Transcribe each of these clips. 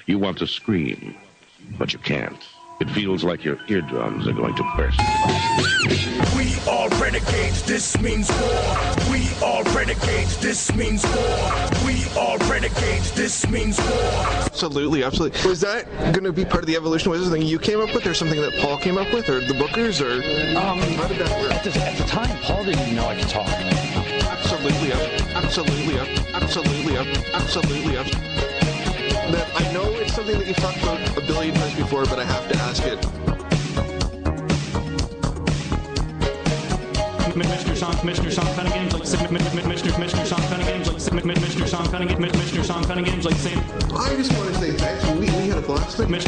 You want to scream, but you can't. It feels like your eardrums are going to burst. We are renegades, this means war. We are renegades, this means war. We are renegades, this means war. Absolutely, absolutely. Was that going to be part of the evolution? Was it something you came up with, or something that Paul came up with, or the Bookers, or how did that work? At the time, Paul didn't even know I could talk. Absolutely, absolutely, absolutely, absolutely. That I know it's something that you've talked about a billion times before, but I have to ask it. Mr. Sean Cunningham's like Mr. Sean Cunningham's like Mr. Sean Cunningham's like saying. I just want to say thanks. We had a blast. Mr.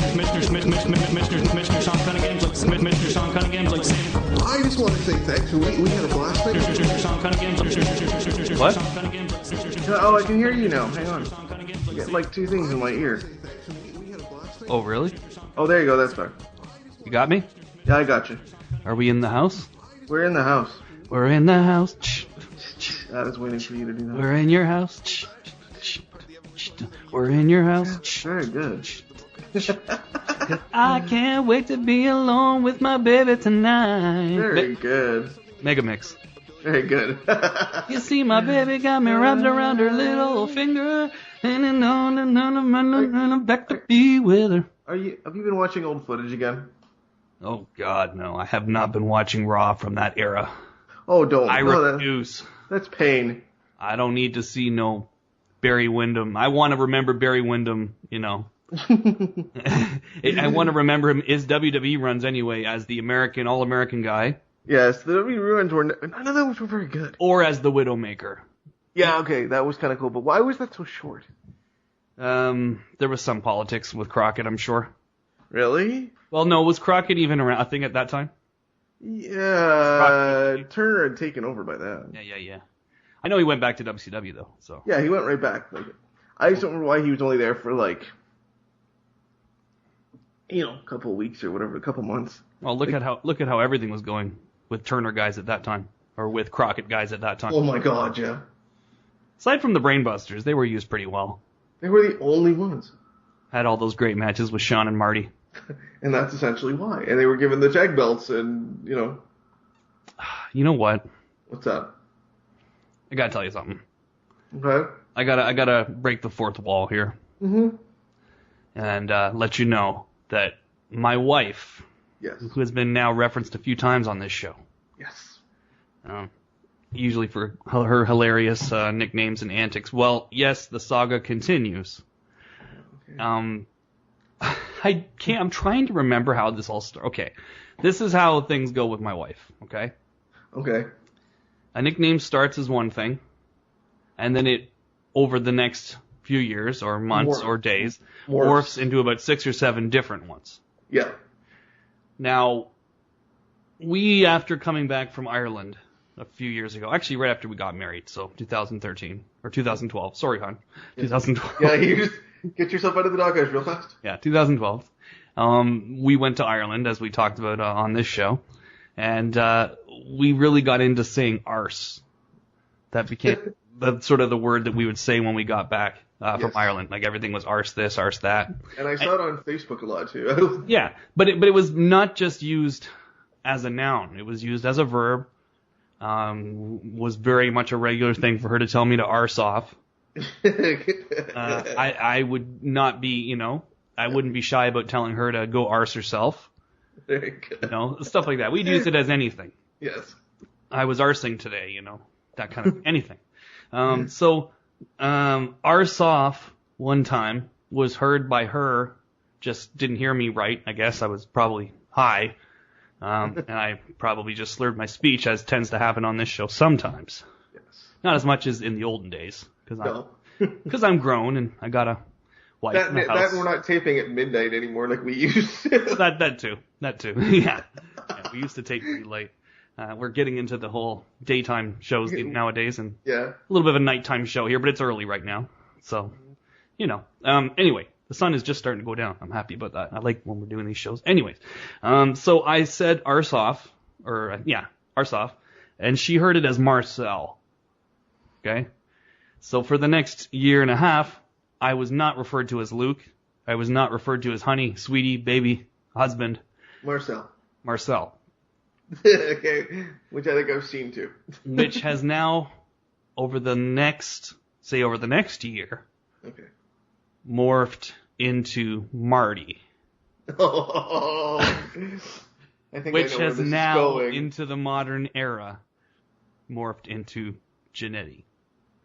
Sean Cunningham's like Mr. Sean Cunningham's like saying. I just want to say thanks. We had a blast. Mr. Sean Cunningham's What? Oh, I can hear you now. Hang on. I got like two things in my ear. Oh, really? Oh, there you go. That's better. You got me? Yeah, I got you. Are we in the house? We're in the house. We're in the house. I was waiting for you to do that. We're in your house. We're in your house. Very good. I can't wait to be alone with my baby tonight. Very good. Mega Mix. Very good. You see, my baby got me wrapped around her little finger, and I'm back to be with her. Have you been watching old footage again? Oh God, no! I have not been watching Raw from that era. Oh, don't. I refuse. That's pain. I don't need to see no Barry Windham. I want to remember Barry Windham, you know. I want to remember him. His WWE runs anyway as the All-American guy. Yes, the WWE runs were none of those were very good. Or as the Widowmaker. Yeah, okay, that was kind of cool. But why was that so short? There was some politics with Crockett, I'm sure. Really? Well, no, was Crockett even around? I think at that time. Yeah, Turner had taken over by then. Yeah. I know he went back to WCW though. So. Yeah, he went right back. I just don't remember why he was only there for a couple of weeks or whatever, a couple months. Well, look at how everything was going with Turner guys at that time, or with Crockett guys at that time. Oh my God, yeah. Aside from the Brainbusters, they were used pretty well. They were the only ones. Had all those great matches with Shawn and Marty. And that's essentially why. And they were given the tag belts, and You know what? What's up? I gotta tell you something. Okay. I gotta break the fourth wall here. Mm-hmm. And let you know that my wife, yes, who has been now referenced a few times on this show, yes, usually for her hilarious nicknames and antics. Well, yes, the saga continues. Okay. I'm trying to remember how this all started. Okay, this is how things go with my wife. Okay. Okay. A nickname starts as one thing, and then it, over the next few years or months or days, morphs into about 6 or 7 different ones. Yeah. Now, we, after coming back from Ireland a few years ago, actually right after we got married, so 2013, or 2012, sorry, hon, 2012. Yeah, you just get yourself out of the doghouse real fast. Yeah, 2012. We went to Ireland, as we talked about on this show, and we really got into saying arse. That became the word that we would say when we got back from Ireland. Like everything was arse this, arse that. And I saw it on Facebook a lot too. Yeah, but it was not just used as a noun. It was used as a verb. Was very much a regular thing for her to tell me to arse off. I would not be, I wouldn't be shy about telling her to go arse herself. Very good. Stuff like that. We'd use it as anything. Yes. I was arsing today, that kind of anything. So arse off one time was heard by her, just didn't hear me right. I guess I was probably high. And I probably just slurred my speech, as tends to happen on this show sometimes. Yes. Not as much as in the olden days, because I'm grown and I got a wife and a house. That we're not taping at midnight anymore like we used to. That too. Yeah, we used to tape pretty late. We're getting into the whole daytime shows nowadays, and a little bit of a nighttime show here, but it's early right now. So, anyway. The sun is just starting to go down. I'm happy about that. I like when we're doing these shows. Anyways, so I said arse off, and she heard it as Marcel. Okay? So for the next year and a half, I was not referred to as Luke. I was not referred to as honey, sweetie, baby, husband. Marcel. Okay, which I think I've seen too. Which has now, over the next year, morphed into Marty. Oh, I think which I know has where this now, is going. into the modern era, morphed into Janetti.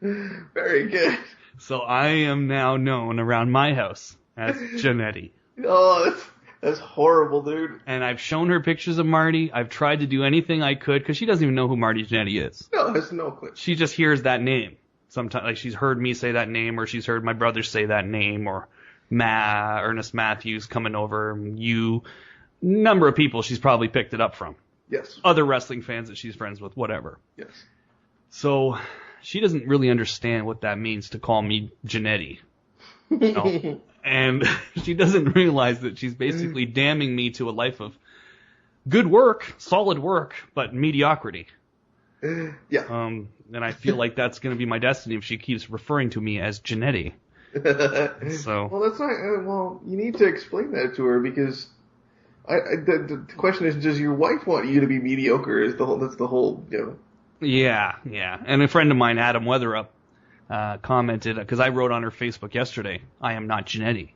Very good. So I am now known around my house as Janetti. Oh, that's horrible, dude. And I've shown her pictures of Marty. I've tried to do anything I could, because she doesn't even know who Marty Janetti is. No, that's no clue. She just hears that name. Sometimes, like, she's heard me say that name, or she's heard my brother say that name, or Ernest Matthews coming over, number of people she's probably picked it up from. Yes. Other wrestling fans that she's friends with, whatever. Yes. So she doesn't really understand what that means to call me Janetti. You know? And she doesn't realize that she's basically damning me to a life of good work, solid work, but mediocrity. Yeah. And I feel like that's going to be my destiny if she keeps referring to me as Janetti. So. Well, that's not. Well, you need to explain that to her, because the question is, does your wife want you to be mediocre? That's the whole. Yeah. And a friend of mine, Adam Weatherup, commented, because I wrote on her Facebook yesterday, "I am not Janetti."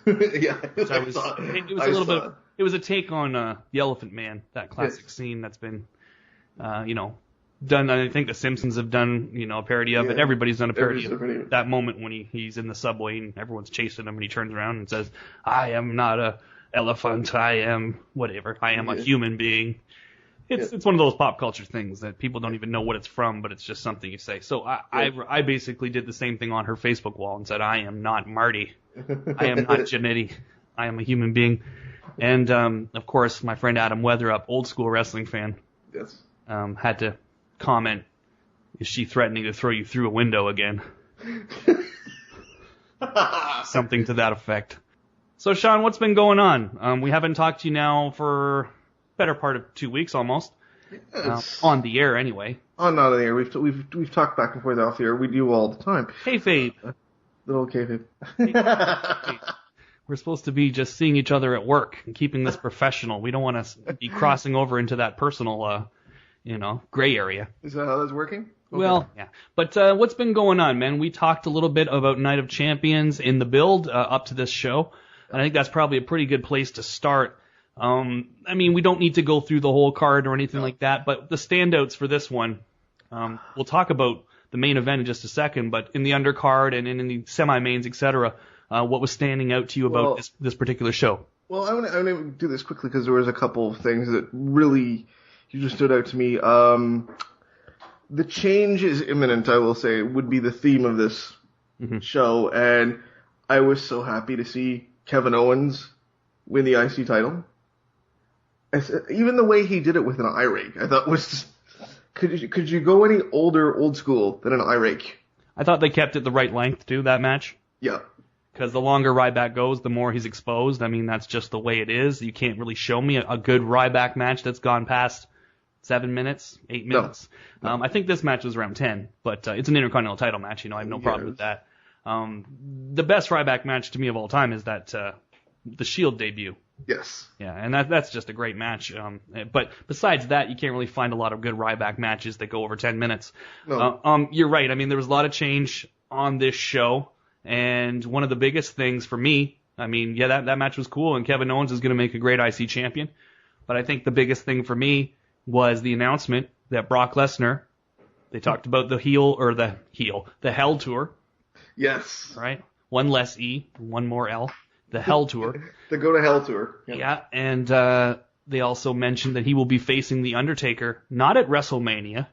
Yeah. It was a take on The Elephant Man, that classic scene that's been, done. I think The Simpsons have done, a parody of it. Everybody's done a parody of that moment when he's in the subway and everyone's chasing him and he turns around and says, "I am not a elephant. I am whatever. I am a human being." It's one of those pop culture things that people don't even know what it's from, but it's just something you say. So I basically did the same thing on her Facebook wall and said, "I am not Marty. I am not Janetti. I am a human being." And, of course, my friend Adam Weatherup, old school wrestling fan, had to comment, "Is she threatening to throw you through a window again?" Something to that effect. So, Sean, what's been going on? We haven't talked to you now for better part of 2 weeks almost. On the air, anyway. On the air. We've talked back and forth off the air. We do all the time. Kayfabe. Little kayfabe. We're supposed to be just seeing each other at work and keeping this professional. We don't want to be crossing over into that personal, gray area. Is that how that's working? Okay. Well, yeah. But what's been going on, man? We talked a little bit about Night of Champions in the build up to this show, and I think that's probably a pretty good place to start. We don't need to go through the whole card or anything like that, but the standouts for this one, we'll talk about the main event in just a second, but in the undercard and in the semi-mains, etc., what was standing out to you about this particular show? Well, I want to do this quickly because there was a couple of things that really just stood out to me. The change is imminent, I will say, would be the theme of this show, and I was so happy to see Kevin Owens win the IC title. Even the way he did it with an eye rake, I thought was just, could you go any old school than an eye rake? I thought they kept it the right length too, that match. Yeah. Because the longer Ryback goes, the more he's exposed. That's just the way it is. You can't really show me a good Ryback match that's gone past 7 minutes, 8 minutes. No. I think this match was around 10, but it's an Intercontinental title match. I have no problem with that. The best Ryback match to me of all time is that the Shield debut. Yes. Yeah, and that's just a great match. But besides that, you can't really find a lot of good Ryback matches that go over 10 minutes. No. You're right. There was a lot of change on this show, and one of the biggest things for me, that match was cool, and Kevin Owens is going to make a great IC champion. But I think the biggest thing for me was the announcement that Brock Lesnar, they talked about the Hell Tour. Yes. Right? One less E, one more L. The Hell Tour. The Go to Hell Tour. Yeah, and they also mentioned that he will be facing The Undertaker, not at WrestleMania,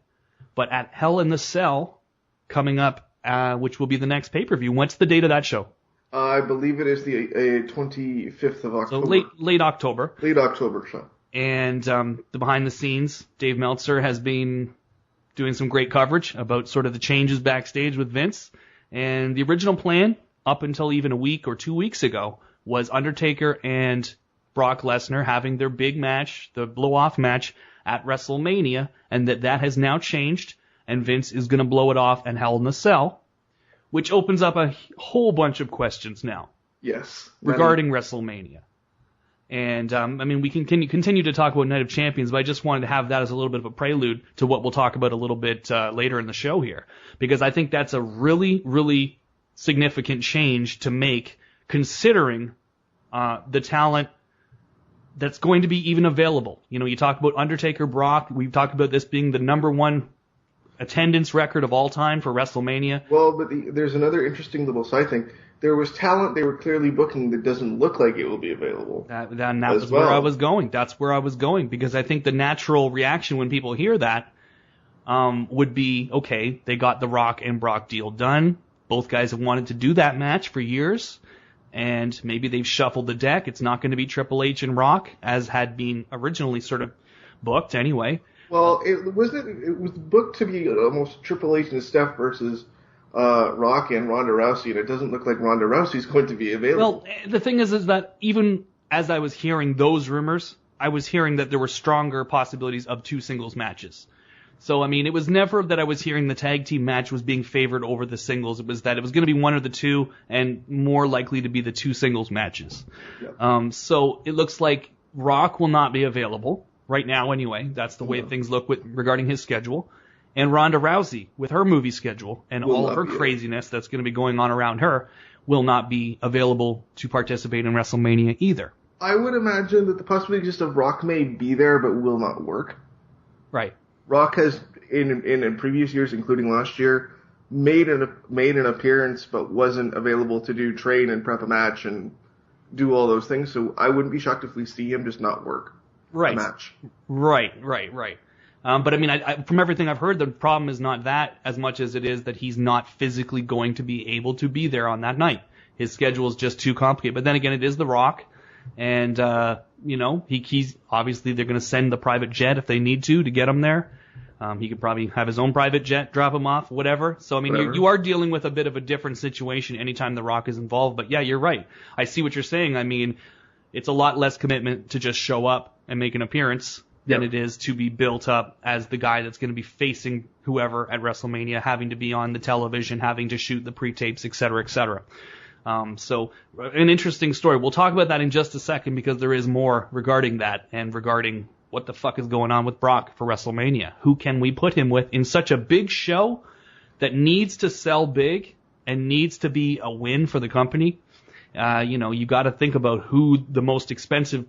but at Hell in the Cell coming up, which will be the next pay-per-view. What's the date of that show? I believe it is the 25th of October. So late October. Late October show. And the behind the scenes, Dave Meltzer has been doing some great coverage about sort of the changes backstage with Vince. And the original plan, up until even a week or 2 weeks ago, was Undertaker and Brock Lesnar having their big match, the blow-off match, at WrestleMania, and that has now changed, and Vince is going to blow it off and Hell in a Cell, which opens up a whole bunch of questions now. Yes. Regarding WrestleMania. And, we can continue to talk about Night of Champions, but I just wanted to have that as a little bit of a prelude to what we'll talk about a little bit later in the show here. Because I think that's a really, really significant change to make, considering the talent that's going to be even available. You talk about Undertaker, Brock. We've talked about this being the number one attendance record of all time for WrestleMania. Well, but there's another interesting little side thing. There was talent they were clearly booking that doesn't look like it will be available. That's where I was going. That's where I was going, because I think the natural reaction when people hear that would be, okay, they got the Rock and Brock deal done. Both guys have wanted to do that match for years, and maybe they've shuffled the deck. It's not going to be Triple H and Rock, as had been originally sort of booked anyway. Well, it was booked to be almost Triple H and Steph versus Rock and Ronda Rousey, and it doesn't look like Ronda Rousey's going to be available. Well, the thing is that even as I was hearing those rumors, I was hearing that there were stronger possibilities of 2 singles matches. So, it was never that I was hearing the tag team match was being favored over the singles. It was that it was going to be one of the two, and more likely to be the 2 singles matches. Yep. So it looks like Rock will not be available right now anyway. That's the way things look regarding his schedule. And Ronda Rousey, with her movie schedule and all of her craziness that's going to be going on around her, will not be available to participate in WrestleMania either. I would imagine that the possibility just of Rock may be there but will not work. Right. Rock has, in previous years, including last year, made an appearance but wasn't available to train and prep a match and do all those things. So I wouldn't be shocked if we see him just not work a match. Right. But I, from everything I've heard, the problem is not that as much as it is that he's not physically going to be able to be there on that night. His schedule is just too complicated. But then again, it is The Rock, and he's obviously they're going to send the private jet if they need to get him there. He could probably have his own private jet, drop him off, whatever. So you are dealing with a bit of a different situation anytime The Rock is involved. But yeah, you're right. I see what you're saying. It's a lot less commitment to just show up and make an appearance than it is to be built up as the guy that's going to be facing whoever at WrestleMania, having to be on the television, having to shoot the pre-tapes, et cetera, et cetera. So an interesting story. We'll talk about that in just a second, because there is more regarding that and regarding what the fuck is going on with Brock for WrestleMania. Who can we put him with in such a big show that needs to sell big and needs to be a win for the company? You got to think about who the most expensive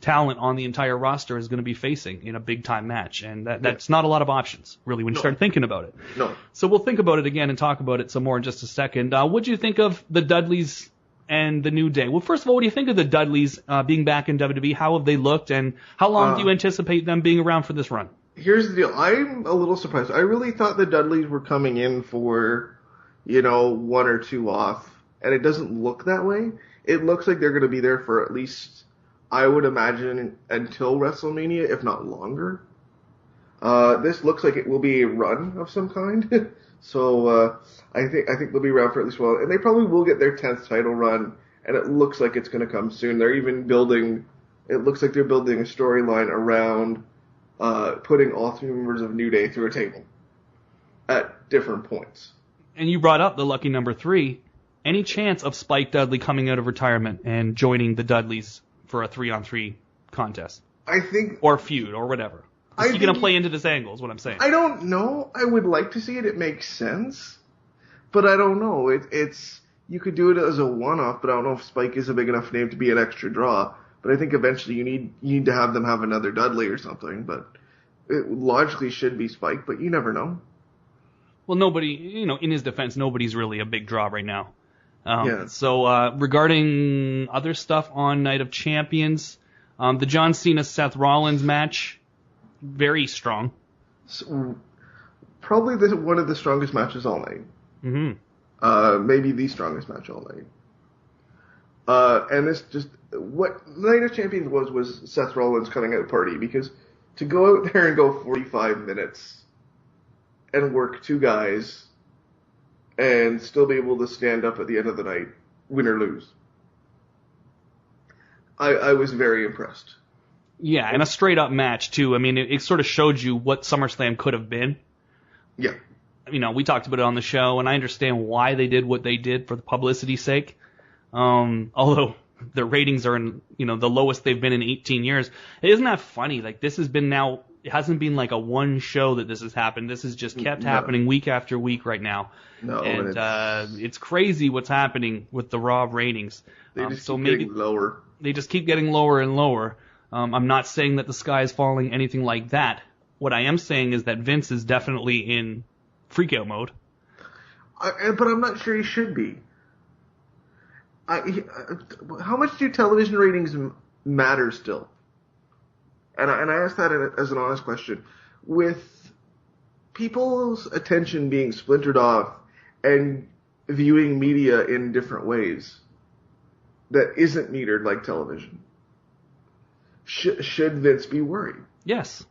talent on the entire roster is going to be facing in a big-time match. And that's not a lot of options, really, when you start thinking about it. No. So we'll think about it again and talk about it some more in just a second. What do you think of the Dudleys and the New Day? Well, first of all, what do you think of the Dudleys being back in WWE? How have they looked, and how long do you anticipate them being around for this run? Here's the deal. I'm a little surprised. I really thought the Dudleys were coming in for, 1 or 2 off, and it doesn't look that way. It looks like they're going to be there for at least, I would imagine, until WrestleMania, if not longer. This looks like it will be a run of some kind. So I think they'll be around for at least a while, and they probably will get their 10th title run, and it looks like it's going to come soon. They're even building. It looks like they're building a storyline around putting all 3 members of New Day through a table at different points. And you brought up the lucky number 3. Any chance of Spike Dudley coming out of retirement and joining the Dudleys for a 3-on-3 contest? I think, or feud, or whatever. Is he going to play into this angle, is what I'm saying. I don't know. I would like to see it. It makes sense. But I don't know. It's you could do it as a one-off, but I don't know if Spike is a big enough name to be an extra draw. But I think eventually you need to have them have another Dudley or something. But it logically should be Spike, but you never know. Well, nobody, in his defense, nobody's really a big draw right now. So regarding other stuff on Night of Champions, the John Cena-Seth Rollins match, very strong. So, probably one of the strongest matches all night. Mm-hmm. Maybe the strongest match all night. And this just, what Night of Champions was Seth Rollins cutting out party, because to go out there and go 45 minutes and work 2 guys and still be able to stand up at the end of the night, win or lose. I was very impressed. Yeah, and a straight-up match, too. I mean, it sort of showed you what SummerSlam could have been. Yeah. We talked about it on the show, and I understand why they did what they did for the publicity's sake. Although the ratings are in, the lowest they've been in 18 years. Isn't that funny? Like, this has been now, it hasn't been like a one show that this has happened. This has just kept happening week after week right now. And it's crazy what's happening with the Raw ratings. They just keep getting lower. They just keep getting lower and lower. I'm not saying that the sky is falling, anything like that. What I am saying is that Vince is definitely in freakout mode. But I'm not sure he should be. How much do television ratings matter still? And I ask that as an honest question. With people's attention being splintered off and viewing media in different ways that isn't metered like television, should Vince be worried? Yes.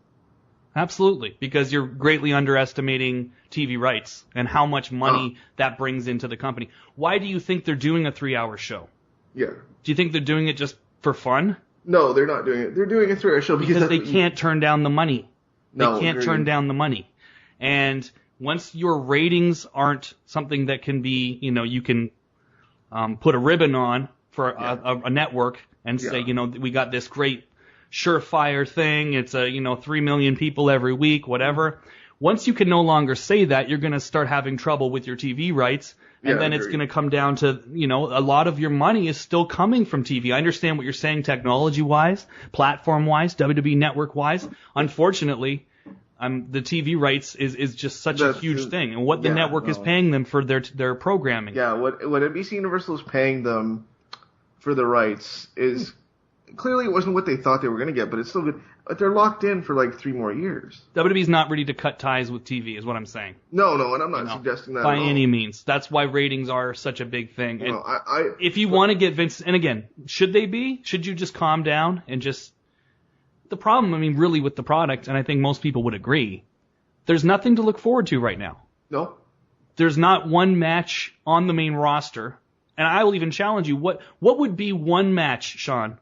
Absolutely, because you're greatly underestimating TV rights and how much money that brings into the company. Why do you think they're doing a 3-hour show? Yeah. Do you think they're doing it just for fun? No, they're not doing it. They're doing a 3-hour show because they can't turn down the money. No, they can't turn down the money. And once your ratings aren't something that can be, you can put a ribbon on for a network and say, we got this great surefire thing. It's 3 million people every week, whatever. Once you can no longer say that, you're going to start having trouble with your TV rights. And then it's going to come down to, a lot of your money is still coming from TV. I understand what you're saying technology-wise, platform-wise, WWE Network-wise. Unfortunately, the TV rights is just such a huge thing. And what the network is paying them for their programming. Yeah, what NBC Universal is paying them for the rights is... Clearly, it wasn't what they thought they were going to get, but it's still good. But they're locked in for like 3 more years. WWE's not ready to cut ties with TV, is what I'm saying. No, and I'm not suggesting that by any means. That's why ratings are such a big thing. And no, if you want to get Vince, and again, should they be? Should you just calm down and just? The problem, really, with the product, and I think most people would agree, there's nothing to look forward to right now. No. There's not one match on the main roster, and I will even challenge you. What would be one match, Sean?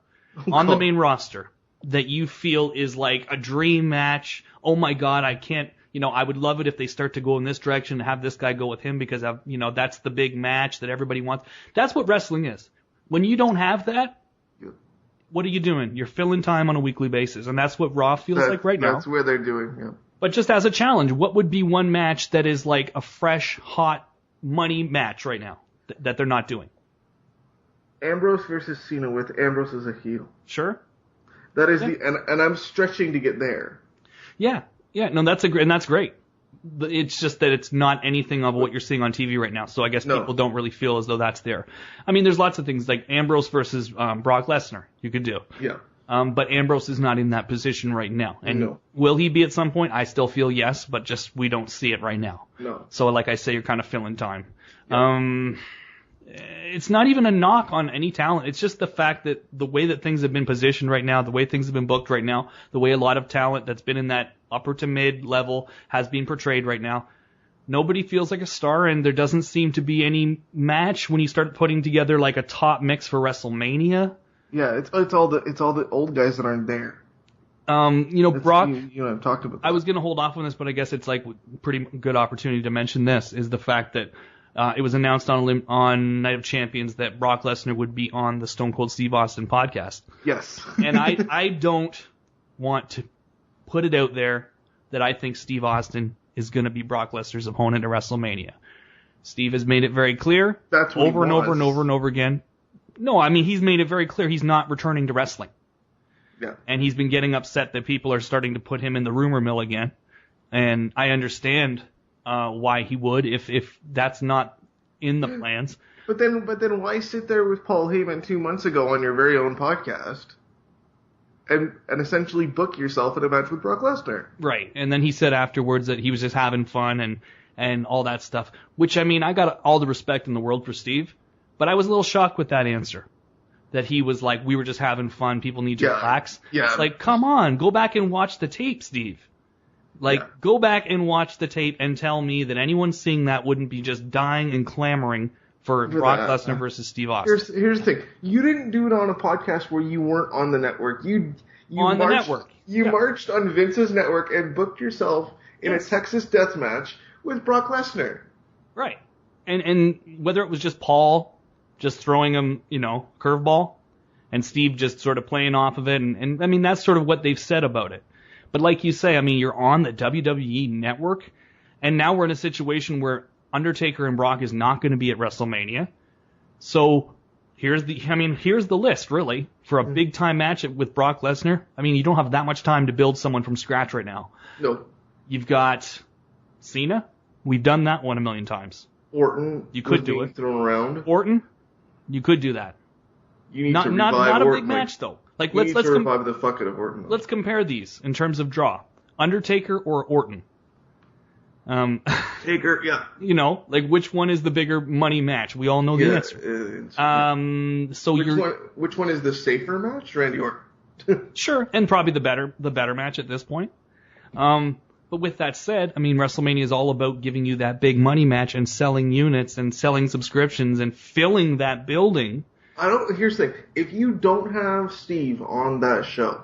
On the main roster that you feel is like a dream match? Oh my God, I can't, I would love it if they start to go in this direction and have this guy go with him because, that's the big match that everybody wants. That's what wrestling is. When you don't have that, what are you doing? You're filling time on a weekly basis, and that's what Raw feels like right now. That's where they're doing, yeah. But just as a challenge, what would be one match that is like a fresh, hot money match right now that they're not doing? Ambrose versus Cena with Ambrose as a heel. Sure. That is and I'm stretching to get there. Yeah. No, that's great. It's just that it's not anything of what you're seeing on TV right now. So I guess people don't really feel as though that's there. There's lots of things like Ambrose versus Brock Lesnar you could do. Yeah. But Ambrose is not in that position right now. And will he be at some point? I still feel yes, but just we don't see it right now. No. So like I say, you're kind of filling time. Yeah. It's not even a knock on any talent. It's just the fact that the way that things have been positioned right now, the way things have been booked right now, the way a lot of talent that's been in that upper to mid level has been portrayed right now, nobody feels like a star, and there doesn't seem to be any match when you start putting together like a top mix for WrestleMania. Yeah, it's all the old guys that aren't there. Brock. I've talked about that. I was going to hold off on this, but I guess it's like pretty good opportunity to mention this is the fact that. It was announced on Night of Champions that Brock Lesnar would be on the Stone Cold Steve Austin podcast. Yes. And I don't want to put it out there that I think Steve Austin is going to be Brock Lesnar's opponent at WrestleMania. Steve has made it very clear over and over again. No, he's made it very clear he's not returning to wrestling. Yeah. And he's been getting upset that people are starting to put him in the rumor mill again. And I understand why he would if that's not in the plans. But then why sit there with Paul Heyman 2 months ago on your very own podcast and essentially book yourself in a match with Brock Lesnar? Right. And then he said afterwards that he was just having fun and all that stuff, which I got all the respect in the world for Steve, but I was a little shocked with that answer. That he was like, we were just having fun, people need to relax. Yeah. It's like, come on, go back and watch the tape, Steve. Go back and watch the tape and tell me that anyone seeing that wouldn't be just dying and clamoring for Brock Lesnar versus Steve Austin. Here's the thing. You didn't do it on a podcast where you weren't on the network. You on the network. You marched on Vince's network and booked yourself in a Texas death match with Brock Lesnar. Right. And whether it was just Paul just throwing him, curveball, and Steve just sort of playing off of it. And I mean, that's sort of what they've said about it. But like you say, I mean, you're on the WWE Network, and now we're in a situation where Undertaker and Brock is not going to be at WrestleMania. So here's the list, really, for a big-time match with Brock Lesnar. I mean, you don't have that much time to build someone from scratch right now. No. You've got Cena. We've done that one a million times. Orton. You could do it. Thrown around. Orton. You could do that. You need not to revive not a Orton. big match though. Like let's revive the fuck out of Orton. Let's compare these in terms of draw. Undertaker or Orton. Taker, yeah. Like which one is the bigger money match? We all know the answer. So which one is the safer match? Randy Orton. Sure, and probably the better match at this point. But with that said, I mean, WrestleMania is all about giving you that big money match and selling units and selling subscriptions and filling that building. Here's the thing. If you don't have Steve on that show,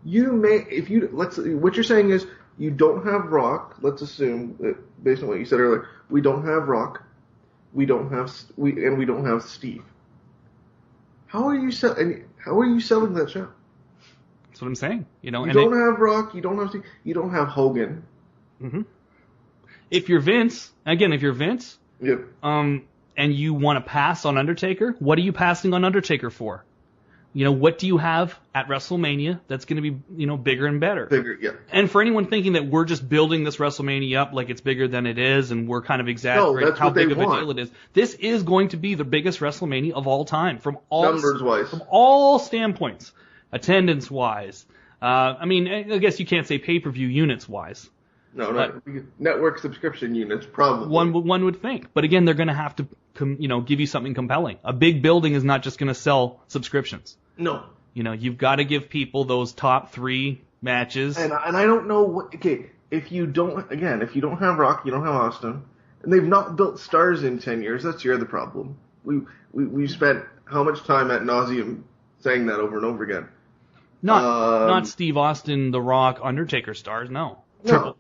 what you're saying is you don't have Rock. Let's assume that based on what you said earlier, we don't have Rock. We don't have Steve. How are you selling that show? That's what I'm saying. You don't have Rock. You don't have Steve. You don't have Hogan. Mm-hmm. If you're Vince, yep. And you want to pass on Undertaker, what are you passing on Undertaker for? What do you have at WrestleMania that's going to be, bigger and better? Bigger, yeah. And for anyone thinking that we're just building this WrestleMania up like it's bigger than it is and we're kind of exaggerating how big of a deal it is, this is going to be the biggest WrestleMania of all time from all standpoints, attendance-wise. I mean, I guess you can't say pay-per-view units-wise. No, not network subscription units, probably. One would think. But again, they're going to have to, give you something compelling. A big building is not just going to sell subscriptions. No. You've got to give people those top 3 matches. And I don't know if you don't have Rock, you don't have Austin, and they've not built stars in 10 years, that's your other problem. We spent how much time ad nauseum saying that over and over again. Not Steve Austin, The Rock, Undertaker stars, no.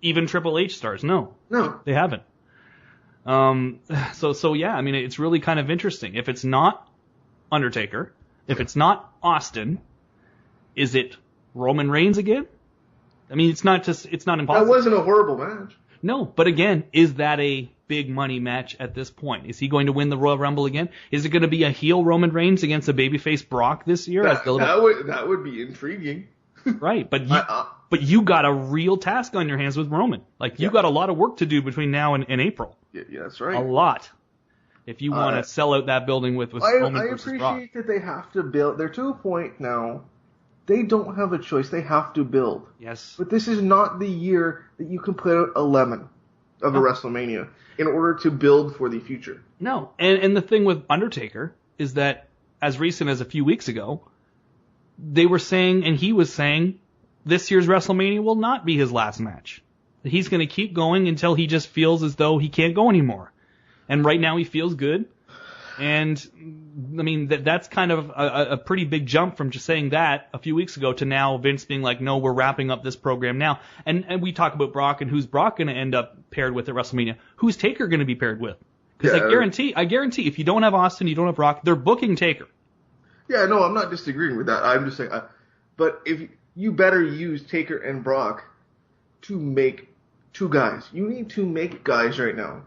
Even Triple H stars, no. No. They haven't. So yeah, I mean, it's really kind of interesting. If it's not Undertaker, if it's not Austin, is it Roman Reigns again? I mean, it's not impossible. That wasn't a horrible match. No, but again, is that a big money match at this point? Is he going to win the Royal Rumble again? Is it going to be a heel Roman Reigns against a babyface Brock this year? That would be intriguing. Right, but you got a real task on your hands with Roman. Like, you got a lot of work to do between now and April. Yeah, that's right. A lot. If you want to sell out that building with Roman versus Brock. I appreciate that they have to build. They're to a point now, they don't have a choice. They have to build. Yes. But this is not the year that you can put out a lemon of a WrestleMania in order to build for the future. No. And the thing with Undertaker is that as recent as a few weeks ago, they were saying, and he was saying, this year's WrestleMania will not be his last match. He's going to keep going until he just feels as though he can't go anymore. And right now he feels good. And, I mean, that's kind of a pretty big jump from just saying that a few weeks ago to now Vince being like, no, we're wrapping up this program now. And we talk about Brock and who's Brock going to end up paired with at WrestleMania. Who's Taker going to be paired with? Because I guarantee if you don't have Austin, you don't have Brock, they're booking Taker. Yeah, no, I'm not disagreeing with that. I'm just saying, but if you better use Taker and Brock to make 2 guys. You need to make guys right now.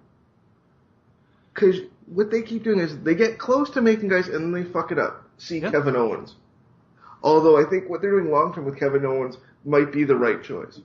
Because what they keep doing is they get close to making guys and then they fuck it up. See Kevin Owens. Although I think what they're doing long term with Kevin Owens might be the right choice.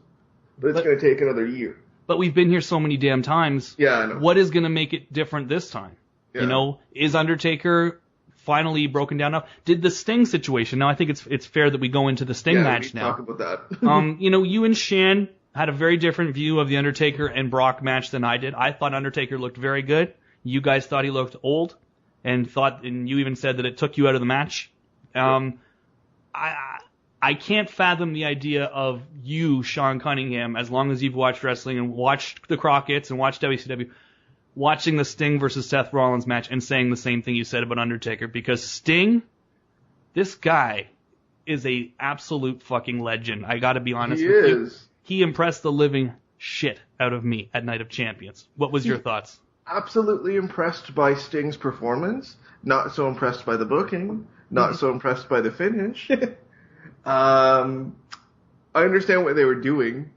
But it's going to take another year. But we've been here so many damn times. Yeah, I know. What is going to make it different this time? Yeah. Is Undertaker finally broken down enough? Did the Sting situation, now I think it's fair that we go into the Sting match now. Talk about that. You and Shan had a very different view of the Undertaker and Brock match than I did. I thought Undertaker looked very good. You guys thought he looked old, and you even said that it took you out of the match. I can't fathom the idea of you, Sean Cunningham, as long as you've watched wrestling and watched the Crockett's and watched WCW, watching the Sting versus Seth Rollins match and saying the same thing you said about Undertaker, because Sting, this guy is a absolute fucking legend. I gotta be honest with you. He impressed the living shit out of me at Night of Champions. What was your thoughts? Absolutely impressed by Sting's performance, Not so impressed by the booking. Not so impressed by the finish. I understand what they were doing.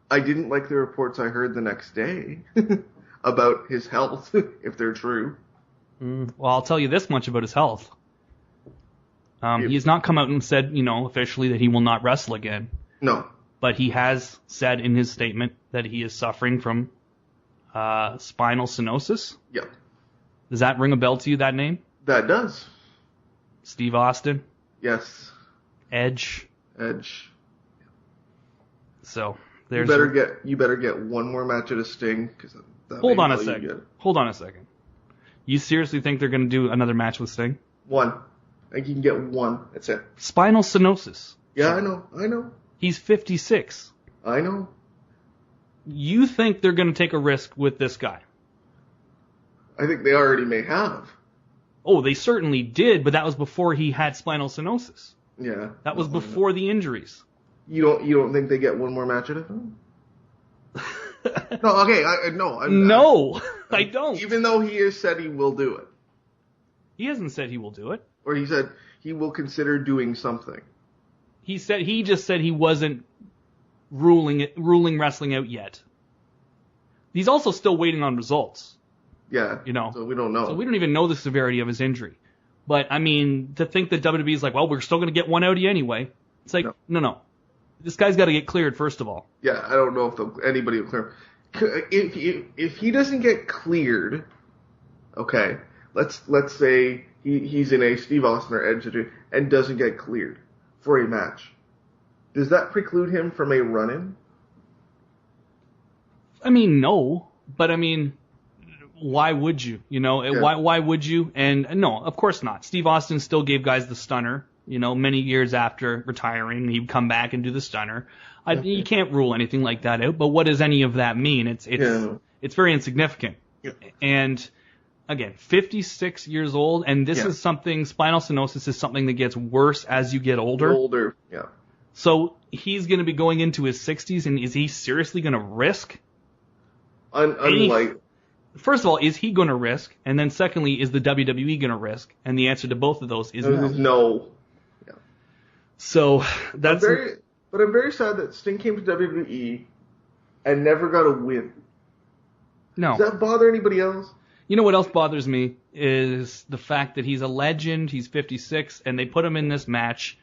I didn't like the reports I heard the next day about his health, if they're true. Well, I'll tell you this much about his health. He has not come out and said, officially that he will not wrestle again. No. But he has said in his statement that he is suffering from spinal stenosis. Yeah. Does that ring a bell to you, that name? That does. Steve Austin? Yes. Edge? So, there's... You better get one more match at a Sting. Hold on a second. You seriously think they're going to do another match with Sting? One. I think you can get one. That's it. Spinal stenosis. Yeah, I know. He's 56. I know. You think they're going to take a risk with this guy? I think they already may have. Oh, they certainly did, but that was before he had spinal stenosis. Yeah. That was before the injuries. You don't think they get one more match at it? No, okay, I don't. Even though he has said he will do it. He hasn't said he will do it. Or he said he will consider doing something. He just said he wasn't ruling wrestling out yet. He's also still waiting on results. Yeah. So we don't know. So we don't even know the severity of his injury. But I mean, to think that WWE is like, well, we're still going to get one out of you anyway. It's like, no. This guy's got to get cleared first of all. Yeah, I don't know if anybody will clear him. If he doesn't get cleared, okay, let's say he's in a Steve Austin or Edge situation and doesn't get cleared for a match. Does that preclude him from a run-in? I mean, no. But I mean, why would you? Why would you? And no, of course not. Steve Austin still gave guys the stunner. Many years after retiring, he'd come back and do the stunner. You can't rule anything like that out. But what does any of that mean? It's very insignificant. Yeah. And again, 56 years old, and this is something. Spinal stenosis is something that gets worse as you get older. Yeah. So he's going to be going into his 60s, and is he seriously going to risk? First of all, is he going to risk? And then secondly, is the WWE going to risk? And the answer to both of those is no. No. Yeah. So that's... But I'm very sad that Sting came to WWE and never got a win. No. Does that bother anybody else? You know what else bothers me is the fact that he's a legend, he's 56, and they put him in this match.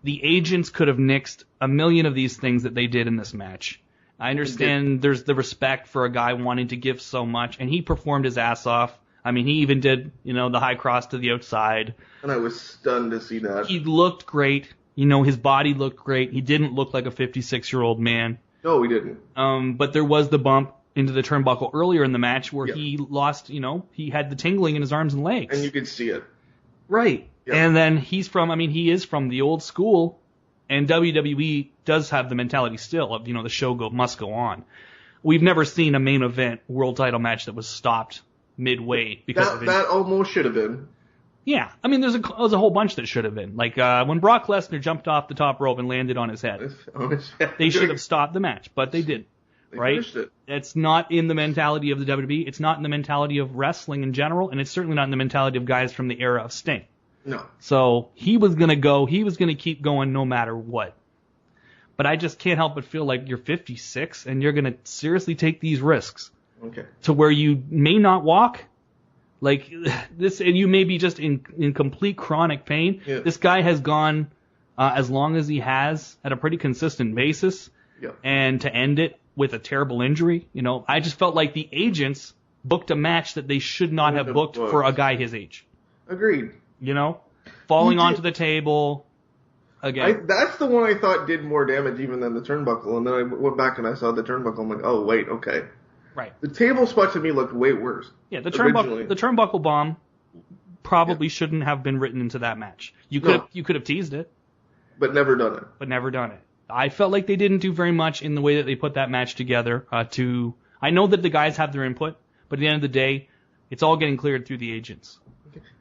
The agents could have nixed a million of these things that they did in this match. I understand there's the respect for a guy wanting to give so much, and he performed his ass off. I mean, he even did, the high cross to the outside. And I was stunned to see that. He looked great. His body looked great. He didn't look like a 56-year-old man. No, he didn't. But there was the bump into the turnbuckle earlier in the match where he lost, he had the tingling in his arms and legs. And you could see it. Right. Yep. And then he is from the old school, and WWE does have the mentality still of, the show must go on. We've never seen a main event world title match that was stopped midway because that almost should have been. Yeah, I mean, there's a whole bunch that should have been. Like when Brock Lesnar jumped off the top rope and landed on his head. They should have stopped the match, but they didn't. They right? finished it. It's not in the mentality of the WWE. It's not in the mentality of wrestling in general, and it's certainly not in the mentality of guys from the era of Sting. No. So he was going to go. He was going to keep going no matter what. But I just can't help but feel like you're 56 and you're going to seriously take these risks. Okay. To where you may not walk. Like this, and you may be just in complete chronic pain. Yeah. This guy has gone as long as he has at a pretty consistent basis. Yeah. And to end it with a terrible injury, I just felt like the agents booked a match that they should not have booked for a guy his age. Agreed. Falling onto the table. Again. That's the one I thought did more damage even than the turnbuckle, and then I went back and I saw the turnbuckle. I'm like, oh wait, okay. Right. The table spot to me looked way worse. Yeah, the turnbuckle bomb probably shouldn't have been written into that match. You could have teased it, but never done it. I felt like they didn't do very much in the way that they put that match together. I know that the guys have their input, but at the end of the day, it's all getting cleared through the agents.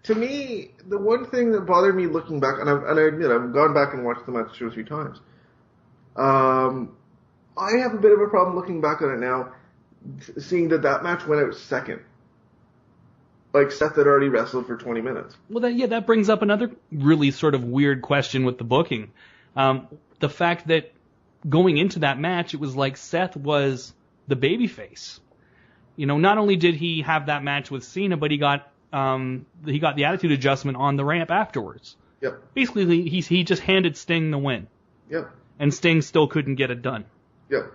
To me, the one thing that bothered me looking back, and I admit I've gone back and watched the match 2 or 3 times. I have a bit of a problem looking back on it now, seeing that match went out second. Like Seth had already wrestled for 20 minutes. Well, that brings up another really sort of weird question with the booking. The fact that going into that match, it was like Seth was the babyface. Not only did he have that match with Cena, but he got the attitude adjustment on the ramp afterwards. Yep. Basically, he just handed Sting the win. Yep. And Sting still couldn't get it done. Yep.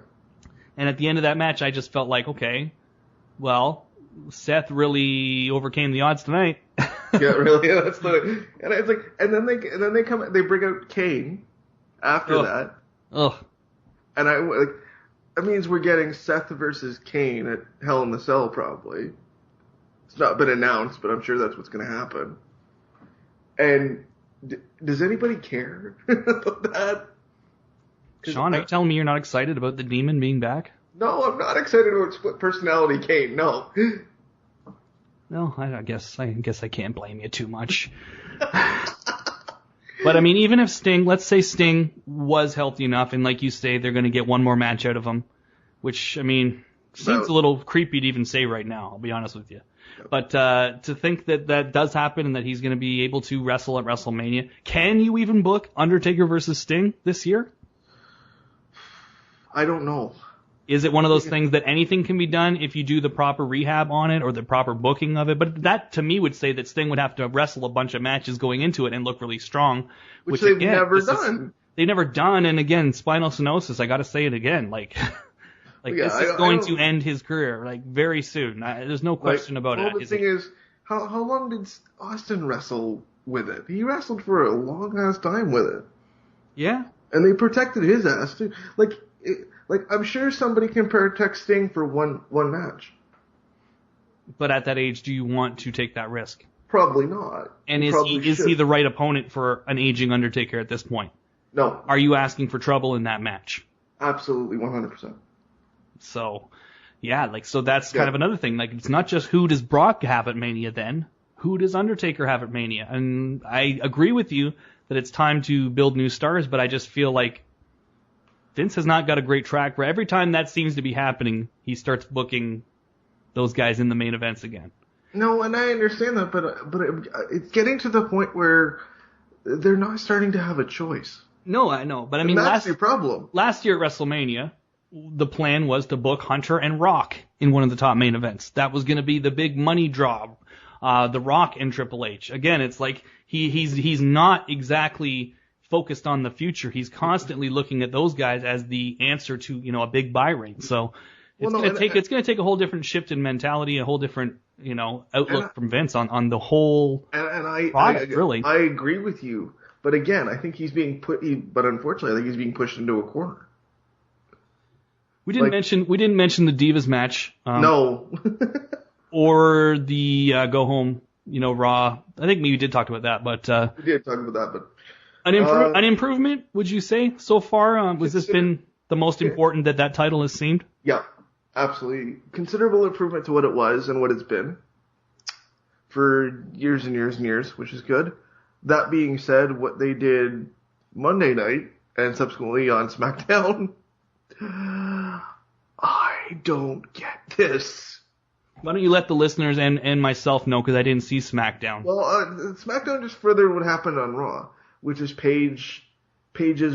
And at the end of that match, I just felt like, okay, well, Seth really overcame the odds tonight. Yeah, really. Yeah, that's the. And it's like, and then they bring out Kane after that. Ugh. And that means we're getting Seth versus Kane at Hell in the Cell probably. It's not been announced, but I'm sure that's what's going to happen. And does anybody care about that? Sean, are you telling me you're not excited about the Demon being back? No, I'm not excited about split personality Kane. No. No, I guess I can't blame you too much. But I mean, even if let's say Sting was healthy enough, and like you say, they're going to get one more match out of him, which I mean seems a little creepy to even say right now. I'll be honest with you. But to think that does happen and that he's going to be able to wrestle at WrestleMania, can you even book Undertaker versus Sting this year? I don't know. Is it one of those things that anything can be done if you do the proper rehab on it or the proper booking of it? But that, to me, would say that Sting would have to wrestle a bunch of matches going into it and look really strong. Which they've never done. They've never done, and again, spinal stenosis, I got to say it again. This is going to end his career, very soon. There's no question about it. The thing is, how long did Austin wrestle with it? He wrestled for a long-ass time with it. Yeah. And they protected his ass, too. I'm sure somebody can protect Sting for one match. But at that age, do you want to take that risk? Probably not. And is he the right opponent for an aging Undertaker at this point? No. Are you asking for trouble in that match? Absolutely, 100%. So, yeah, so that's kind of another thing. It's not just who does Brock have at Mania then, who does Undertaker have at Mania? And I agree with you that it's time to build new stars, but I just feel like Vince has not got a great track record. Every time that seems to be happening, he starts booking those guys in the main events again. No, and I understand that, but it's getting to the point where they're not starting to have a choice. No, I know, but I mean, that's your problem. Last year at WrestleMania, the plan was to book Hunter and Rock in one of the top main events. That was going to be the big money draw. The Rock and Triple H. Again, it's like he's not exactly focused on the future. He's constantly looking at those guys as the answer to a big buy ring. So it's going to take a whole different shift in mentality, a whole different outlook from Vince on the whole product. Really, I agree with you. But again, I think he's being but unfortunately, I think he's being pushed into a corner. We didn't mention the Divas match. No. Or the Go Home, Raw. I think we did talk about that, but we did talk about that, but an improvement, would you say, so far? Was this been the most important that title has seemed? Yeah, absolutely. Considerable improvement to what it was and what it's been for years and years and years, which is good. That being said, what they did Monday night and subsequently on SmackDown, I don't get this. Why don't you let the listeners and myself know, because I didn't see SmackDown. Well, SmackDown just furthered what happened on Raw, which is Paige's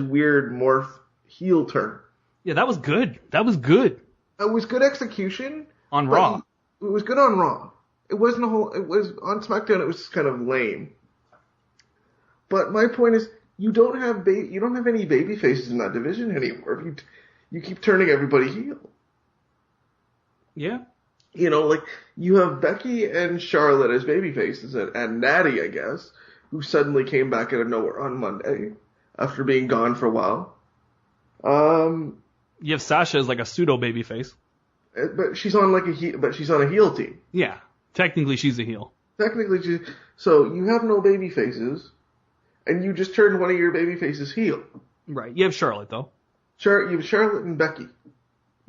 weird morph heel turn. Yeah, that was good. That was good. It was good execution. On Raw. It was good on Raw. It wasn't it was on SmackDown, it was kind of lame. But my point is, you don't have any baby faces in that division anymore. You keep turning everybody heel. Yeah. You have Becky and Charlotte as baby faces, and Natty, I guess, who suddenly came back out of nowhere on Monday after being gone for a while. You have Sasha as a pseudo baby face. But she's on she's on a heel team. Yeah. Technically she's a heel. So you have no baby faces, and you just turned one of your baby faces heel. Right. You have Charlotte, though. You have Charlotte and Becky.